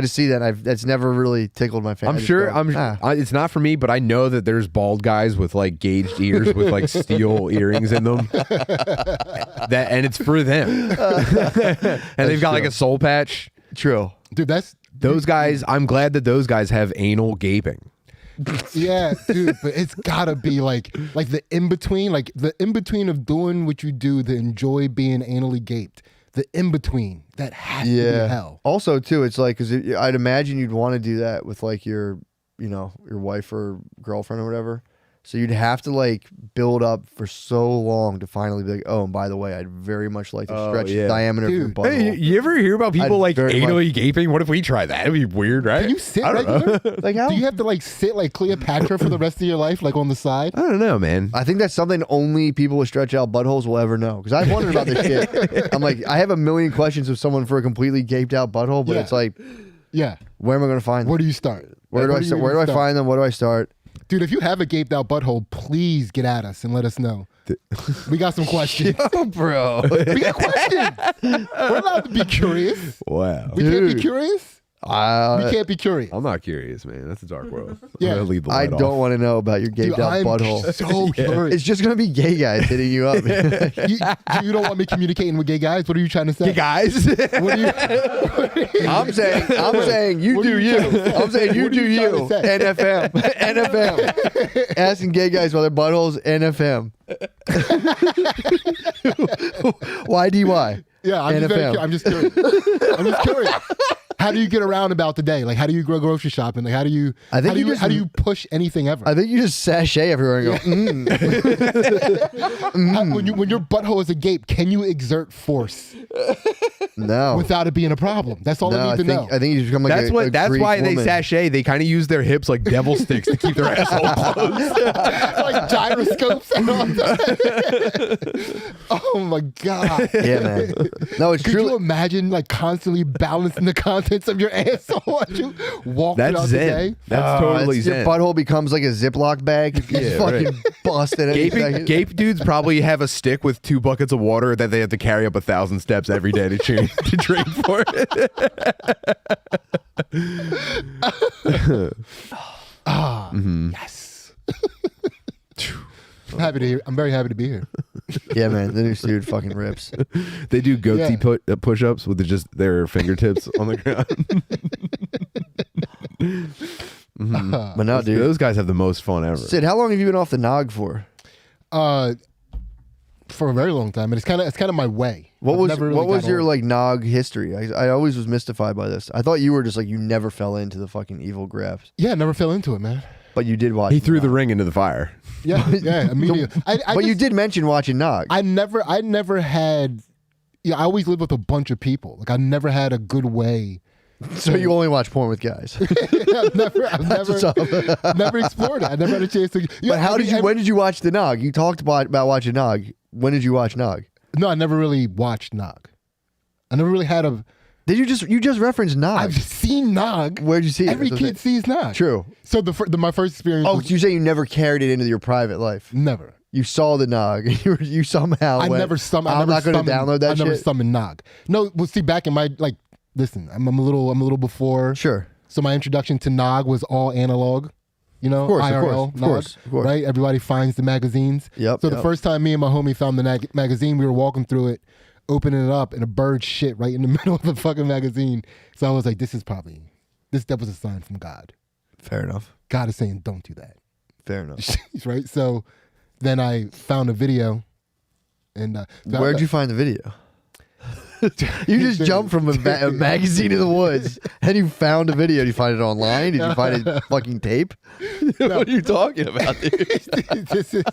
just see that. That's never really tickled my fancy. I'm sure. It's not for me, but I know that there's bald guys with like gauged ears with like steel earrings in them. And it's for them. And they've got like a soul patch. True. Dude, those guys. I'm glad that those guys have anal gaping. Yeah, dude, but it's gotta be like the in between, of doing what you do to enjoy being anally gaped. The in between that has to be hell. Also, too, it's like because I'd imagine you'd want to do that with like your wife or girlfriend or whatever. So you'd have to like build up for so long to finally be like, oh, and by the way, I'd very much like to stretch the diameter of your butthole. Hey, you ever hear about people like anally gaping? What if we try that? It'd be weird, right? Can you sit regular? Like how? Do you have to like sit like Cleopatra for the rest of your life, like on the side? I don't know, man. I think that's something only people with stretch out buttholes will ever know. Because I've wondered about this shit. I'm like, I have a million questions of someone for a completely gaped out butthole, but it's like, where am I going to find them? Where do you start? Where do I find them? Where do I start? Dude, if you have a gaped out butthole, please get at us and let us know. We got some questions. Yo, bro. We got questions. We're allowed to be curious. Wow. We can't be curious? We can't be curious. I'm not curious, man. That's a dark world. Yeah. I'm gonna leave the I light don't off. want to know about your gaped out butthole. So curious. It's just going to be gay guys hitting you up. You don't want me communicating with gay guys? What are you trying to say? Gay guys? What are you, I'm saying you do you. I'm saying you do you. NFM. NFM. Asking gay guys about their buttholes. NFM. YDY. Yeah, I'm just curious. I'm just curious. How do you get around about the day? Like, how do you go grocery shopping? Like, how do you how do you push anything ever? I think you just sashay everywhere and go, When your butthole is agape, can you exert force? No. Without it being a problem. That's all I need to know. I think you just become like that's Greek why woman. they sashay. They kind of use their hips like devil sticks to keep their asshole closed. Like gyroscopes and all that. Oh my God. Yeah, man. No, it's Could true. you imagine like constantly balancing the contents of your asshole as you walk That's throughout zen. the day? That's totally Your zen. butthole becomes like a Ziploc bag. It's fucking busted. Gape dudes probably have a stick with 2 buckets of water that they have to carry up 1,000 steps every day to drink for it. Yes. I'm very happy to be here. Yeah, man. The new suit fucking rips. They do goatee push-ups with just their fingertips on the ground. But no, dude. Those guys have the most fun ever. Sid, how long have you been off the nog for? For a very long time, and it's kind of my way. What was your like nog history? I always was mystified by this. I thought you were just like you never fell into the fucking evil grabs. Yeah, I never fell into it, man. But you did watch. He threw the ring into the fire. Yeah, immediately. But you did mention watching nog. I never had. Yeah, I always lived with a bunch of people. Like I never had a good way. So you only watch porn with guys. I've never explored it. I never had a chance to. But when did you watch the nog? You talked about watching nog. When did you watch nog? No, I never really watched nog. I never really had a. Did you just referenced nog? I've seen nog. Where'd you see it? Every kid sees nog. True. So my first experience. Oh, you say you never carried it into your private life? Never. You saw the nog. You somehow. I'm not going to download that shit. I never summoned nog. No, well, see, back in my like. Listen, I'm a little before. Sure. So my introduction to nog was all analog. You know, IRL, of course. right? Everybody finds the magazines. Yep. So the first time me and my homie found the magazine, we were walking through it. opening it up and a bird shit right in the middle of the fucking magazine. So I was like, that was a sign from God. Fair enough. God is saying, don't do that. Fair enough. Right? So then I found a video. And where'd you find the video? You just jumped from a magazine in the woods and you found a video. Did you find it online? Did you find it fucking tape? What are you talking about, dude? This is...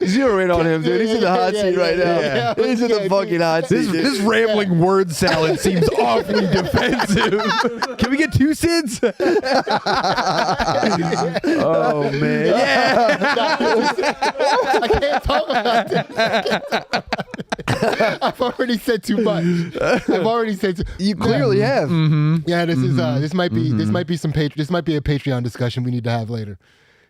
Zero in on him, dude. He's in the hot seat right now. Yeah. He's in the fucking hot seat. This rambling word salad seems awfully defensive. Can we get 2 cents? Oh, man. I can't talk about this. I've already said too much. You clearly have. Mm-hmm. Yeah, this is this might be a Patreon discussion we need to have later.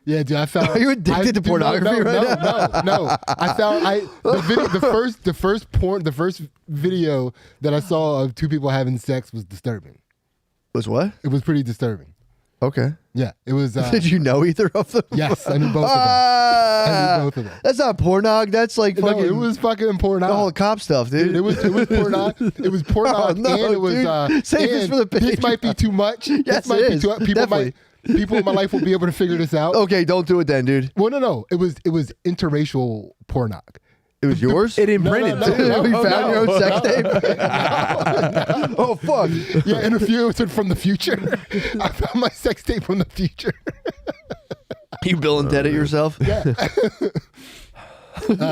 Yeah, dude, I found. Are you addicted to pornography right now? No. I found the first video that I saw of 2 people having sex was disturbing. Was what? It was pretty disturbing. Okay. Yeah, it was. Did you know either of them? Yes, I knew both of them. I knew both of them. That's not pornog. That's like fucking. No, it was fucking pornog. All the cop stuff, dude. It was pornog. It was pornog, no, and it was. Save this for the page. This might be too much. Yes, this might it be is. too. People in my life will be able to figure this out. Okay, don't do it then, dude. Well, no. It was interracial pornog. It was yours? It imprinted. No. You found your own sex tape? Oh, fuck. Yeah, interviews from the future. I found my sex tape from the future. You Bill and Ted it yourself? Yeah.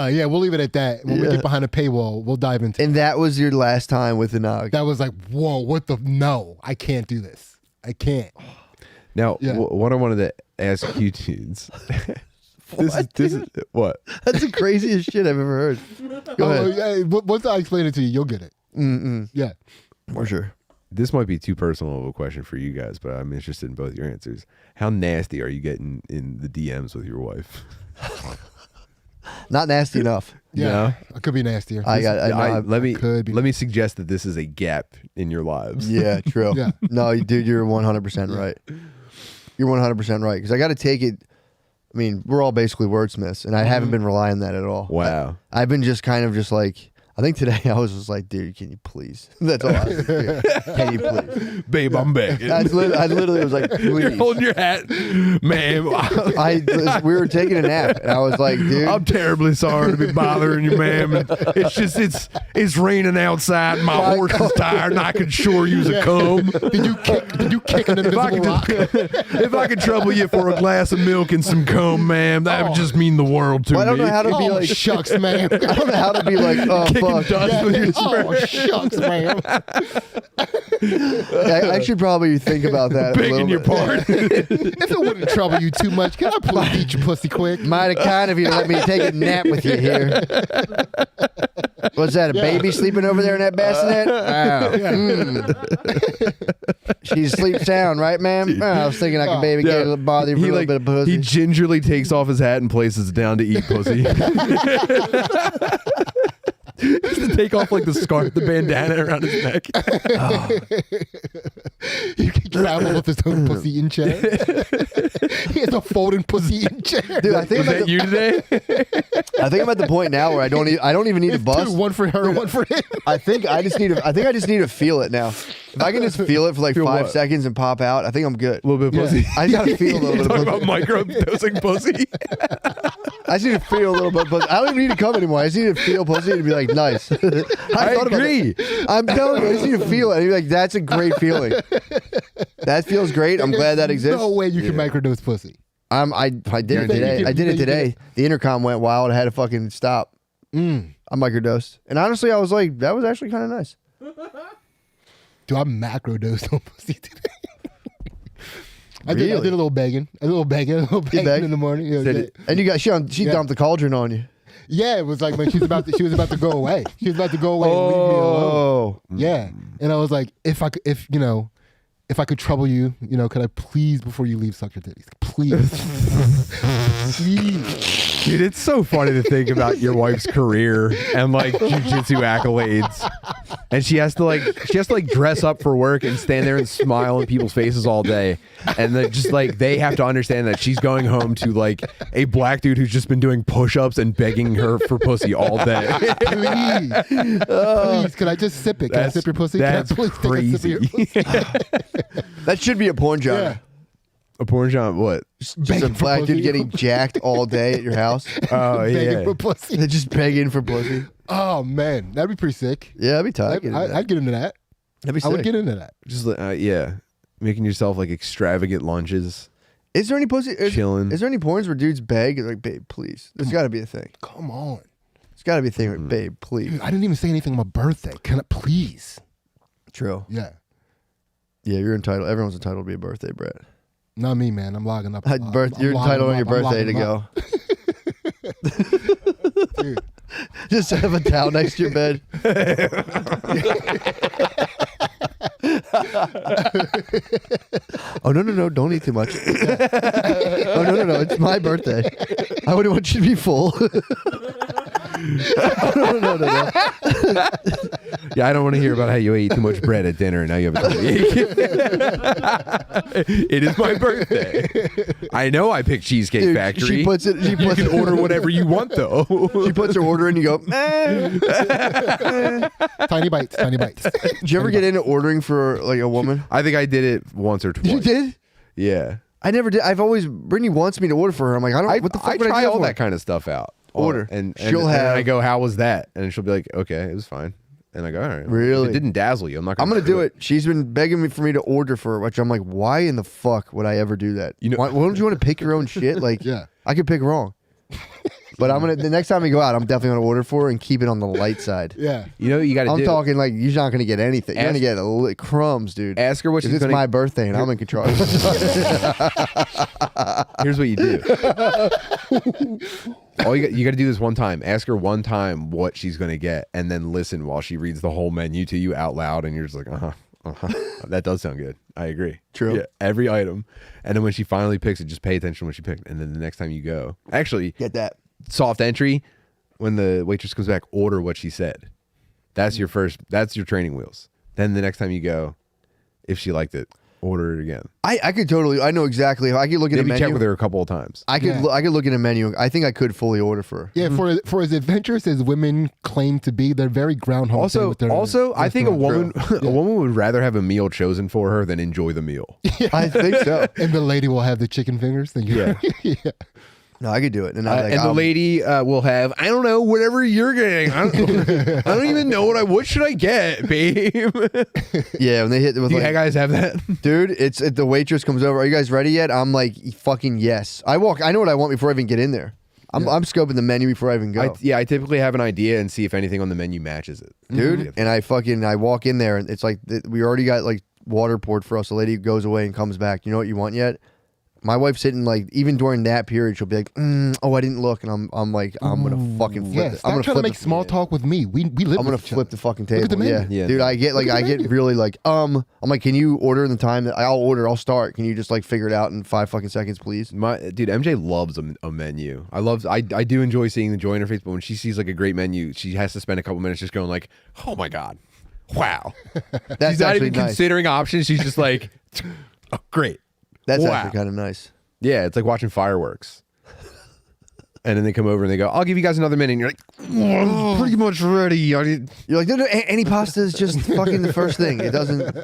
Yeah, we'll leave it at that. When we get behind a paywall, we'll dive into it. And that was your last time with the nog? That was like, whoa, what the? No, I can't do this. I can't. Now, what I wanted to ask you dudes. This is what? That's the craziest shit I've ever heard. Go ahead. Yeah, once I explain it to you, you'll get it. Yeah. For sure. This might be too personal of a question for you guys, but I'm interested in both your answers. How nasty are you getting in the DMs with your wife? Not nasty enough. Yeah, No? I could be nastier. Let could be. me suggest that this is a gap in your lives. Yeah, true. Yeah. No, dude, you're 100% right. You're 100% right. Because I got to take it. I mean, we're all basically wordsmiths, and I haven't been relying on that at all. Wow. I've been just kind of just like, I think today I was just like, dude, can you please? That's all I was like, can you please? Babe, I'm back. I literally was like, please. You're holding your hat. Man, we were taking a nap, and I was like, dude. I'm terribly sorry to be bothering you, ma'am. And it's just, it's raining outside, and my horse is tired, and I could sure use a comb. Did you kick an invisible rock? If I could trouble you for a glass of milk and some comb, ma'am, that would just mean the world to me. I don't know how to be like, shucks, man. I don't know how to be like, oh, fuck. Dust with your shucks, man. I should probably think about that. Begging your pardon. If it wouldn't trouble you too much, can I please eat your pussy quick? Might have kind of you to let me take a nap with you here. What's that, a baby sleeping over there in that bassinet? She sleeps sound, right, ma'am? I was thinking I could maybe bother you for a little bit of pussy. He gingerly takes off his hat and places it down to eat pussy. Just to take off like the scarf, the bandana around his neck. He can travel with his own pussy eating chair. He has a folding pussy eating chair. Dude, I think was that you today? I think I'm at the point now where I don't even need to bust. One for her, one for him. I think I just need to feel it now. If I can just feel it for like 5 seconds and pop out, I think I'm good. A little bit of pussy. I just gotta feel a little bit of Talking pussy. about micro-dosing pussy. I just need to feel a little bit of pussy. I don't even need to come anymore. I just need to feel pussy and be like, nice. I agree. I'm telling you, I just need to feel it. And be like, that's a great feeling. That feels great. I'm glad that exists. No way you can microdose pussy. I did it today. I did it today. The intercom went wild. I had to fucking stop. I microdosed. And honestly, I was like, that was actually kind of nice. Dude, I macrodosed on pussy today. I Really? did a little begging. A little begging in the morning. You know, And you got she dumped the cauldron on you. Yeah, it was like when she was about to go away. She was about to go away and leave me alone. Yeah. And I was like, if if I could trouble you, could I please, before you leave, suck your titties? Please. Please. Dude, it's so funny to think about your wife's career and like jujitsu accolades. And she has to dress up for work and stand there and smile in people's faces all day. And then just like they have to understand that she's going home to like a black dude who's just been doing push-ups and begging her for pussy all day. Please. Please, could I just sip it? Can I sip your pussy? That's can I please crazy. Take a sip of your pussy? That should be a porn genre. Yeah. A porn genre, what? Just a black dude getting jacked all day at your house. Oh, yeah. Begging for pussy. They're just begging for pussy. Oh, man. That'd be pretty sick. Yeah, that'd be tight. I'd get into that. That'd be sick. I would get into that. Just, yeah. Making yourself like extravagant lunges. Is there any pussy? Chilling. Is there any porns where dudes beg? Like, babe, please. There's got to be a thing. Come on. There's got to be a thing with, babe, please. Dude, I didn't even say anything on my birthday. Can I please? True. Yeah. Yeah, you're entitled. Everyone's entitled to be a birthday, Brett. Not me, man. I'm logging up. You're entitled on your birthday to go. Dude. Just have a towel next to your bed. Oh, no. Don't eat too much. Oh, no. It's my birthday. I wouldn't want you to be full. No. Yeah, I don't want to hear about how you ate too much bread at dinner and now you have a tummy ache. It is my birthday. I know I picked Cheesecake Factory. She puts it. You can order whatever you want, though. She puts her order in. You go, man. Tiny bites. Did you ever get into ordering for like a woman? I think I did it once or twice. You did? Yeah. I never did. Brittany wants me to order for her. I'm like, what the fuck I would try do all for? that kind of stuff out. Order. And she'll have. And I go, how was that? And she'll be like, okay, it was fine. And I go, all right. Really? If it didn't dazzle you, I'm not I'm gonna do it. She's been begging me for me to order for her, which I'm like, why in the fuck would I ever do that? Why don't you want to pick your own shit? Like, Yeah. I could pick wrong. But the next time we go out, I'm definitely gonna order for her and keep it on the light side. Yeah. You know what you got to do? I'm talking like you're not gonna get anything. You're gonna get crumbs, dude. Ask her what she's It's gonna. my birthday and I'm in control. Here's what you do. All you got to do this one time. Ask her one time what she's gonna get, and then listen while she reads the whole menu to you out loud, and you're just like, that does sound good. I agree. True. Yeah, every item, and then when she finally picks it, just pay attention to what she picked, and then the next time you go, actually Get that. soft entry. When the waitress comes back, order what she said. That's your first. That's your training wheels. Then the next time you go, if she liked it, order it again. I could totally. I know exactly. I could look at a Maybe menu. check with her a couple of times. I could. I could look at a menu. I think I could fully order for her. Yeah, for as adventurous as women claim to be, they're very groundhog. Also, I think a woman Yeah. a woman would rather have a meal chosen for her than enjoy the meal. I think so. And the lady will have the chicken fingers. Then yeah. No, I could do it. And, The lady will have, I don't know, whatever you're getting. I don't even know what should I get, babe? Yeah, when they hit with Do you like, guys have that? dude, it's the waitress comes over. Are you guys ready yet? I'm like, fucking yes. I know what I want before I even get in there. I'm scoping the menu before I even go. I typically have an idea and see if anything on the menu matches it. Dude, and I walk in there and it's like we already got like water poured for us. The lady goes away and comes back. You know what you want yet? My wife's sitting like even during that period, she'll be like, "Oh, I didn't look," and I'm like, I'm gonna fucking flip. Yeah, stop trying to make small talk with me. We live. I'm gonna with each flip other. the fucking Look at table. the menu. Yeah, dude, I get really like, I'm like, can you order in the time that I'll order? I'll start. Can you just like figure it out in 5 fucking seconds, please? Dude, MJ loves a menu. I do enjoy seeing the joy in her face, but when she sees like a great menu, she has to spend a couple minutes just going like, oh my god, wow. That's She's not even nice. considering options. She's just like, oh, great. That's wow. actually kind of nice. Yeah, it's like watching fireworks. And then they come over and they go, I'll give you guys another minute. And you're like, I'm pretty much ready. You're like, no, any pasta is just fucking the first thing. It doesn't.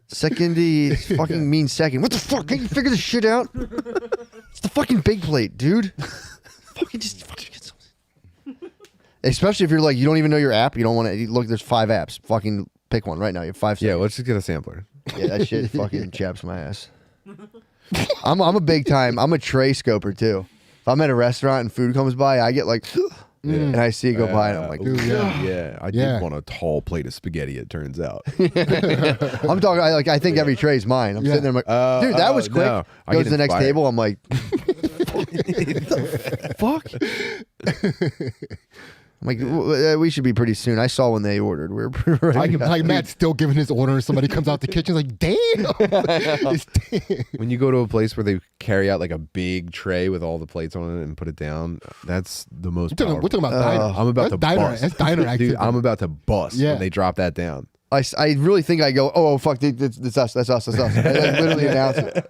Secondy fucking means second. What the fuck? Can you figure this shit out? It's the fucking big plate, dude. Fucking get something. Especially if you're like, you don't even know your app. You don't want to look. There's 5 apps. Fucking pick one right now. You have 5 seconds. Yeah, let's just get a sampler. Yeah, that shit fucking chaps my ass. I'm a big time. I'm a tray scoper too. If I'm at a restaurant and food comes by, I get like, and I see it go by, and I'm like, I did want a tall plate of spaghetti. It turns out. I'm talking. I think every tray's mine. I'm sitting there, I'm like, dude, that was quick. No. Goes to the next table. I'm like, fuck. I'm like, we should be pretty soon. I saw when they ordered. We were ready. Like Matt's still giving his order, and somebody comes out the kitchen like, damn. When you go to a place where they carry out like a big tray with all the plates on it and put it down, that's the most. We're talking about diner. I'm about to bust. That's diner activity. Dude, I'm about to bust when they drop that down. I really think I go, oh fuck, it's us. That's us. I literally announce it.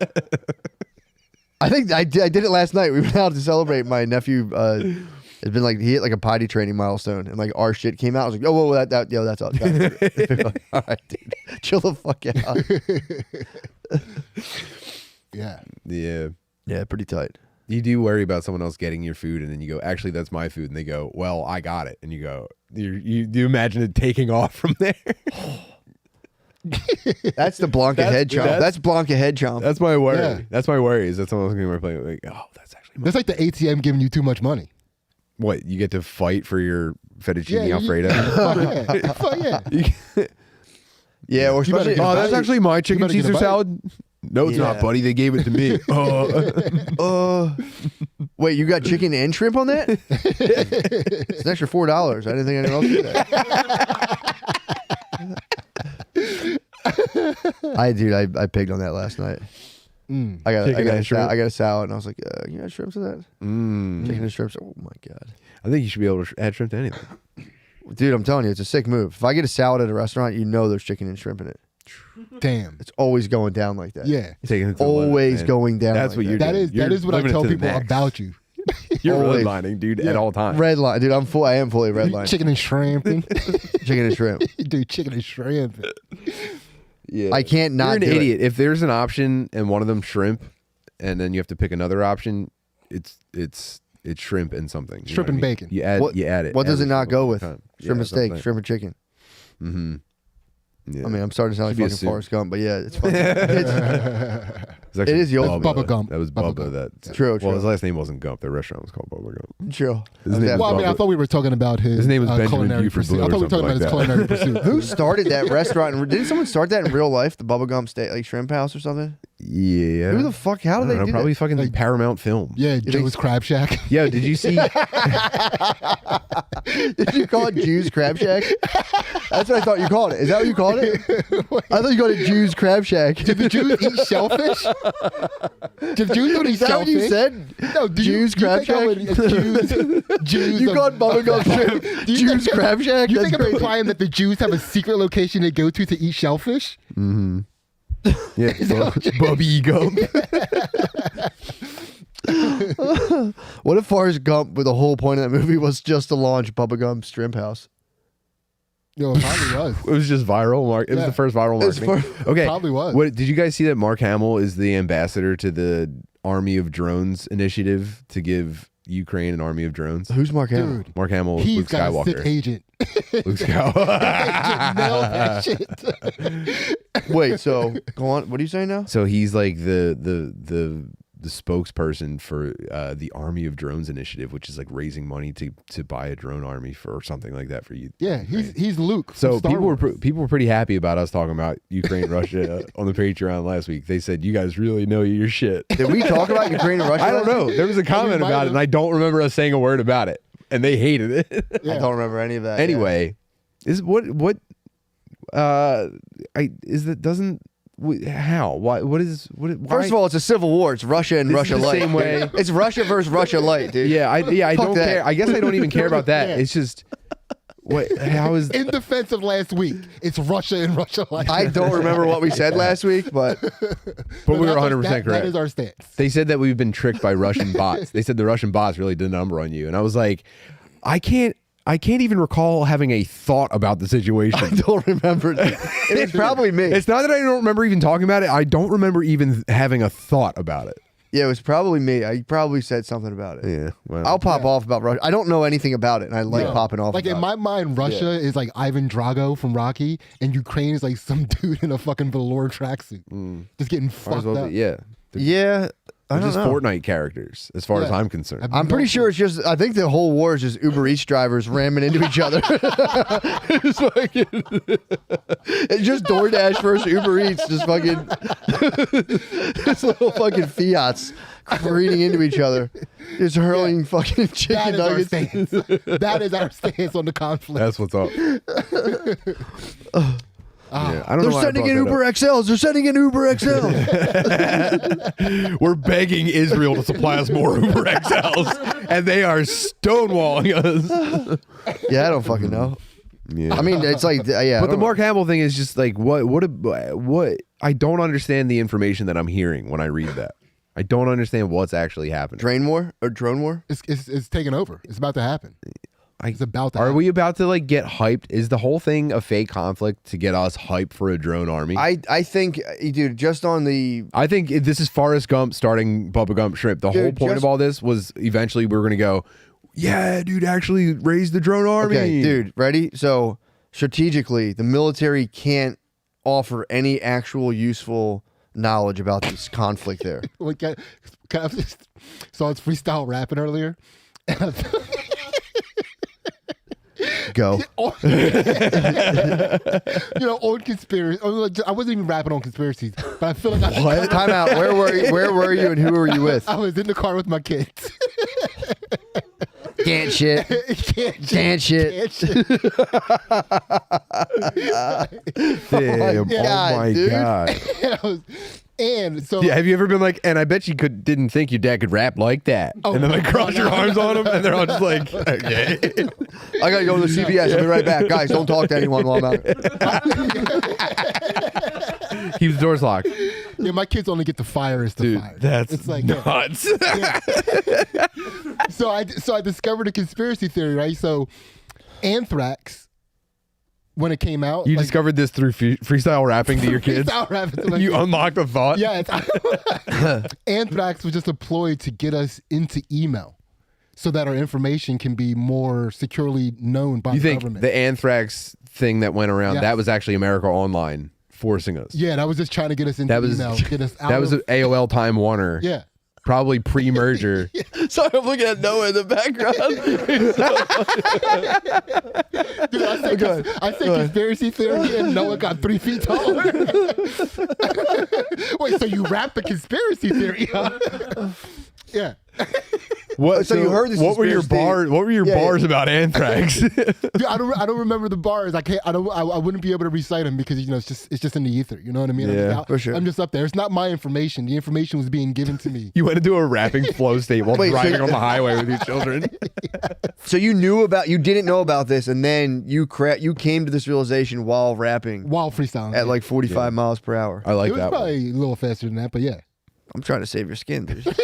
I think I did it last night. We went out to celebrate. My nephew has been like, he hit like a potty training milestone, and like our shit came out. I was like, oh, whoa, that's us. Like, all right, dude, chill the fuck out. Yeah, pretty tight. You do worry about someone else getting your food, and then you go, actually, that's my food, and they go, well, I got it, and you go, you imagine it taking off from there. That's the Blanca head chomp. That's Blanca head chomp. That's my worry. Yeah. That's my worry. Is that someone's going to be playing like, oh, that's actually. That's like the ATM giving you too much money. What, you get to fight for your fettuccine Alfredo? Yeah, or especially, that's actually my chicken Caesar salad. No, it's not, buddy. They gave it to me. Wait, you got chicken and shrimp on that? It's an extra $4. I didn't think anyone else did that. I pigged on that last night. I got a salad, and I was like, you got shrimp to that? Chicken and shrimp. Oh my god! I think you should be able to add shrimp to anything. Dude, I'm telling you, it's a sick move. If I get a salad at a restaurant, you know there's chicken and shrimp in it. Damn, it's always going down like that. Yeah, it's always going down. That's what you're doing. That is what I tell people about you. You're redlining, dude, at all times. Redline, dude. I am fully redlining. Chicken and shrimp. Chicken and shrimp. Dude, chicken and shrimp. Yeah, I can't not. You're an idiot. If there's an option and one of them shrimp, and then you have to pick another option, it's shrimp and something. Shrimp and bacon. You add it. What does it not go with? Shrimp and steak, shrimp and chicken. Mm-hmm. Yeah. I mean, I'm starting to sound like fucking Forrest Gump, but yeah, it's fun. It is the old Bubba Gump. That was Bubba. True. Well, his last name wasn't Gump. The restaurant was called Bubba Gump. True. I thought we were talking about his name was Benjamin culinary pursuit. I thought we were talking about his culinary pursuit. Who started that restaurant? Didn't someone start that in real life? The Bubba Gump steak, like shrimp house or something? Yeah. Who the fuck? How did they do that? Probably fucking like Paramount Film. Yeah, Joe's Crab Shack. Yo, did you see? Did you call it Jew's Crab Shack? That's what I thought you called it. Is that what you called it? I thought you called it Jew's Crab Shack. Did the Jews eat shellfish? Did the Jews don't eat shellfish? Is that what you said? No, Jew's Crab Shack? Jews you called Bubba Gump shrimp Jew's Crab Shack? You think I'm implying that the Jews have a secret location they go to eat shellfish? Mm-hmm. Yeah, Bubby Gump. What if Forrest Gump, with the whole point of that movie, was just to launch Bubba Gump's Shrimp House? No, it probably was. It was just viral. It was the first viral marketing. Okay, probably was. Did you guys see that Mark Hamill is the ambassador to the Army of Drones initiative to give Ukraine an army of drones? Who's Mark Hamill? Dude, Mark Hamill is Luke Skywalker. He's got a sick agent. Luke Skywalker. Nailed that shit. Wait, so go on. What are you saying now? So he's like the spokesperson for the Army of Drones initiative, which is like raising money to buy a drone army or something like that for you. Yeah, he's Luke. So people were pretty happy about us talking about Ukraine and Russia on the Patreon last week. They said, you guys really know your shit. Did we talk about Ukraine and Russia? I don't know. There was a comment about it, and I don't remember us saying a word about it, and they hated it. Yeah. I don't remember any of that. Anyway, how? Why? Why? First of all, it's a civil war. It's Russia and Russia Light. Same way. It's Russia versus Russia Light, dude. Yeah, I don't care. I guess I don't even care about that. Yeah. It's just how is in defense of last week? It's Russia and Russia Light. I don't remember what we said last week, but we were 100% correct. That is our stance. They said that we've been tricked by Russian bots. They said the Russian bots really did a number on you, and I was like, I can't even recall having a thought about the situation. I don't remember. It's probably me. It's not that I don't remember even talking about it. I don't remember even having a thought about it. Yeah, it was probably me. I probably said something about it. Yeah. Well, I'll pop off about Russia. I don't know anything about it, and I like popping off. Like in my mind, Russia is like Ivan Drago from Rocky, and Ukraine is like some dude in a fucking velour tracksuit, just getting fucked up. Yeah. Yeah. I don't know. Fortnite characters, as far as I'm concerned. I'm pretty sure it's just. I think the whole war is just Uber Eats drivers ramming into each other. It's just DoorDash versus Uber Eats, just fucking. It's little fucking Fiats careening into each other, just hurling fucking chicken nuggets. That is our stance on the conflict. That's what's up. Yeah, I don't They're know. sending in Uber XLs. They're sending in Uber XLs. We're begging Israel to supply us more Uber XLs, and they are stonewalling us. Yeah, I don't fucking know. Yeah. I mean, it's like, yeah. But the Mark Hamill thing is just like, what? I don't understand the information that I'm hearing when I read that. I don't understand what's actually happening. Drone war? It's taking over. It's about to happen. It's about to happen. Are we about to like get hyped? Is the whole thing a fake conflict to get us hyped for a drone army? I think, dude, just on the... I think this is Forrest Gump starting Bubba Gump Shrimp. The whole point of all this was eventually we're going to go, yeah, dude, actually raise the drone army. Okay, dude, ready? So, strategically, the military can't offer any actual useful knowledge about this conflict there. So I was freestyle rapping earlier. Go. On conspiracy. I wasn't even rapping on conspiracies, but I feel like What? Time out. Where were you and who were you with? I was in the car with my kids. Can't shit. Can't shit. Damn. God, oh my dude. God. And so, Yeah, have you ever been like, and I bet you didn't think your dad could rap like that, and then like cross your arms on him, and they're all just like, okay. I gotta go to the CVS. I'll be right back, guys. Don't talk to anyone while I'm out. Keep the doors locked. yeah, my kids only get the fire is the Dude, fire. that's it's like nuts. Yeah. So I discovered a conspiracy theory, right? So anthrax, when it came out, You discovered this through freestyle rapping to your kids? Freestyle rapping to my You kids. unlocked a thought? Yeah, anthrax was just a ploy to get us into email so that our information can be more securely known by You the think government. the anthrax thing that went around, that was actually America Online forcing us? Yeah, that was just trying to get us into email, get us out That was of, an AOL Time Warner. yeah. Probably pre-merger. Sorry, I'm looking at Noah in the background. Dude, I said conspiracy theory and Noah got 3 feet taller. Wait, so you rap the conspiracy theory, huh? Yeah. What? So you heard this What were your conspiracy bars? What were your bars about anthrax? Dude, I don't remember the bars. I wouldn't be able to recite them because it's just in the ether. You know what I mean? Yeah, for sure. I'm just up there. It's not my information. The information was being given to me. You went into a rapping flow state while driving on the highway with your children. So you didn't know about this, and then you came to this realization while rapping While freestyling. at like 45 miles per hour. I like it was that one. probably a little faster than that, but yeah. I'm trying to save your skin, dude. I'm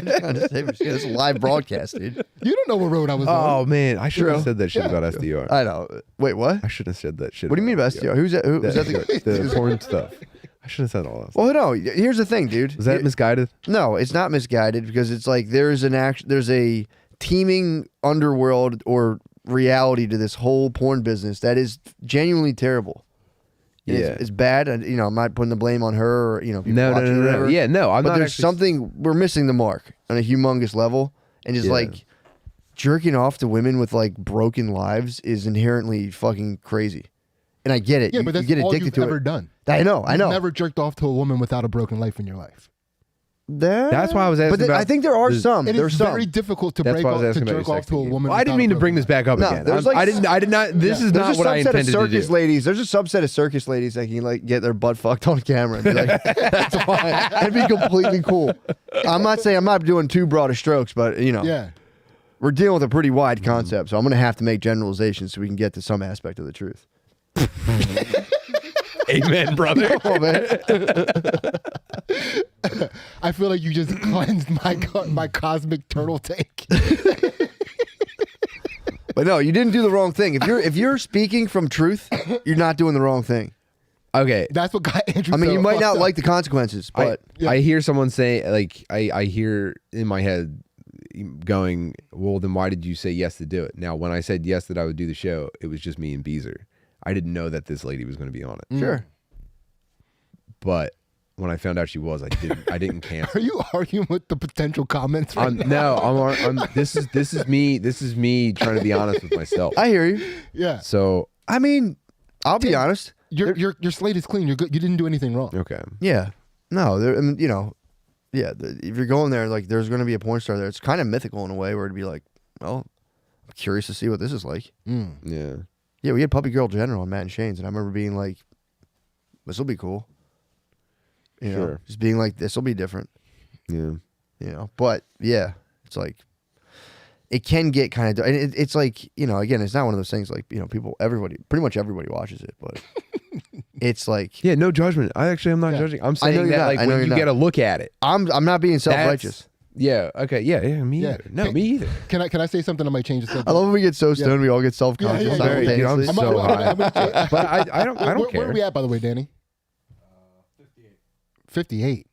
trying to save your skin. It's a live broadcast, dude. You don't know what road I was on. Oh man, I should have said that shit about SDR. I know. Wait, what? I should have said that shit. What do you mean about SDR? Who's that? Was that the porn stuff? I should have said all that. Well, no. Here's the thing, dude. Was that misguided? No, it's not misguided because it's like there's a teeming underworld or reality to this whole porn business that is genuinely terrible. Yeah, it's bad. And, I'm not putting the blame on her or people No. watching or whatever. Yeah, no. But there's something we're missing the mark on a humongous level, and just like jerking off to women with like broken lives is inherently fucking crazy. And I get it. Yeah, you but that's get all addicted you've to ever it. done. I know. You've never jerked off to a woman without a broken life in your life. That's why I was asking. But I think there are some. It There's is some. very difficult to That's break why I was off to asking about jerk your off to a sex woman. Well, I didn't mean to bring this back up No, again. there's like- I did not. This is There's not what I intended of to circus do. ladies. There's a subset of circus ladies that can like get their butt fucked on camera and be like, that's fine. That'd be completely cool. I'm not saying I'm not doing too broad of strokes, but Yeah. we're dealing with a pretty wide concept, so I'm gonna have to make generalizations so we can get to some aspect of the truth. Amen, brother. Oh, man. I feel like you just cleansed my cosmic turtle tank. But no, you didn't do the wrong thing. If you're speaking from truth, you're not doing the wrong thing. Okay. That's what got Andrew. I mean, so you might not fucked up. like the consequences, but I hear someone say, like, I hear in my head going, well, then why did you say yes to do it? Now, when I said yes that I would do the show, it was just me and Beezer. I didn't know that this lady was going to be on it. sure. But when I found out she was, I didn't cancel. Are you arguing with the potential comments right now? No, this is me trying to be honest with myself. I hear you. Yeah. So I mean, I'll be honest. Your slate is clean. You're good. You didn't do anything wrong. okay. Yeah. No, I mean, you know, yeah. If you're going there, like, there's going to be a porn star there. It's kind of mythical in a way where it'd be like, well, I'm curious to see what this is like. Yeah. Yeah, we had Puppy Girl General on Matt and Shane's, and I remember being like, this will be cool. You know, just being like, this will be different. Yeah. You know, but yeah, it's like, it can get kind of, it's like, you know, again, it's not one of those things like, you know, pretty much everybody watches it, but it's like. Yeah, no judgment. I'm not judging. I'm saying that like when you get a look at it. I'm not being self-righteous. Yeah, okay, yeah, me either. No, me either. Can I say something that might change the subject? I love when we get so stoned we all get self-conscious simultaneously. Dude, I'm so high. But I don't care. Where are we at, by the way, Danny? 58.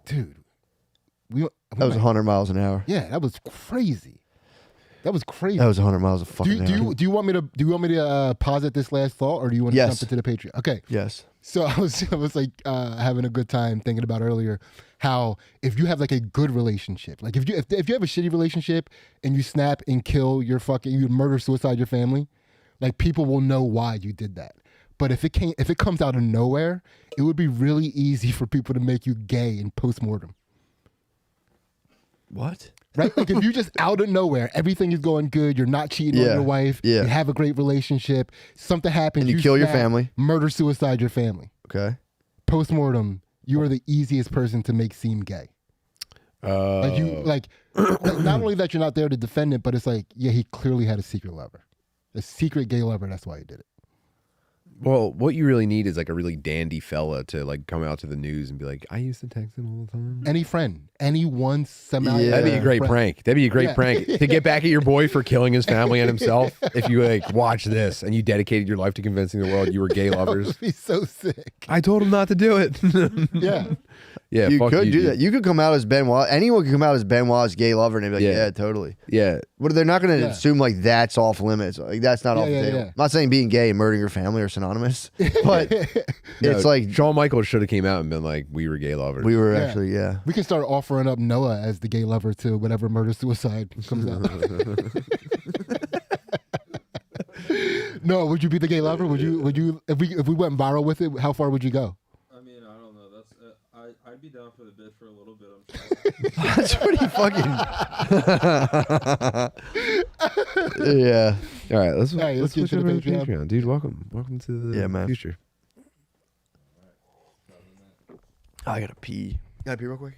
Dude. That was 100 miles an hour. Yeah, that was crazy. That was crazy. That was 100 miles a fucking hour. Do you want me to posit this last thought, or do you want to jump into the Patreon? Okay. Yes. So I was like having a good time thinking about earlier how if you have like a good relationship, like if you have a shitty relationship and you snap and kill you murder suicide your family, like people will know why you did that. But if it comes out of nowhere, it would be really easy for people to make you gay in postmortem. What? Right? Like if you just out of nowhere, everything is going good, you're not cheating on your wife, you have a great relationship, something happens, and you kill your family, murder suicide your family. Okay. Postmortem, you are the easiest person to make seem gay. Like not only that you're not there to defend it, but it's like, yeah, he clearly had a secret lover. A secret gay lover, that's why he did it. Well, what you really need is like a really dandy fella to like come out to the news and be like, I used to text him all the time. Any friend, anyone somehow. That'd be a great prank. That'd be a great prank to get back at your boy for killing his family and himself. If you like watch this and you dedicated your life to convincing the world you were gay lovers. That would be so sick. I told him not to do it. Yeah. Yeah, you could do that. You could come out as Benoit. Anyone could come out as Benoit's gay lover and they'd be like, yeah totally. Yeah. But they're not going to assume like that's off limits. Like that's not off the table. I'm not saying being gay and murdering your family are synonymous, but it's like Shawn Michaels should have came out and been like, we were gay lovers. We were actually, We can start offering up Noah as the gay lover to whatever murder suicide comes out. No, would you be the gay lover? Would you if we went viral with it, how far would you go? I'd be down for the bit for a little bit. That's pretty fucking. Yeah. All right, let's switch over to to the Patreon, dude. Welcome to the future. I gotta pee. Can I pee real quick?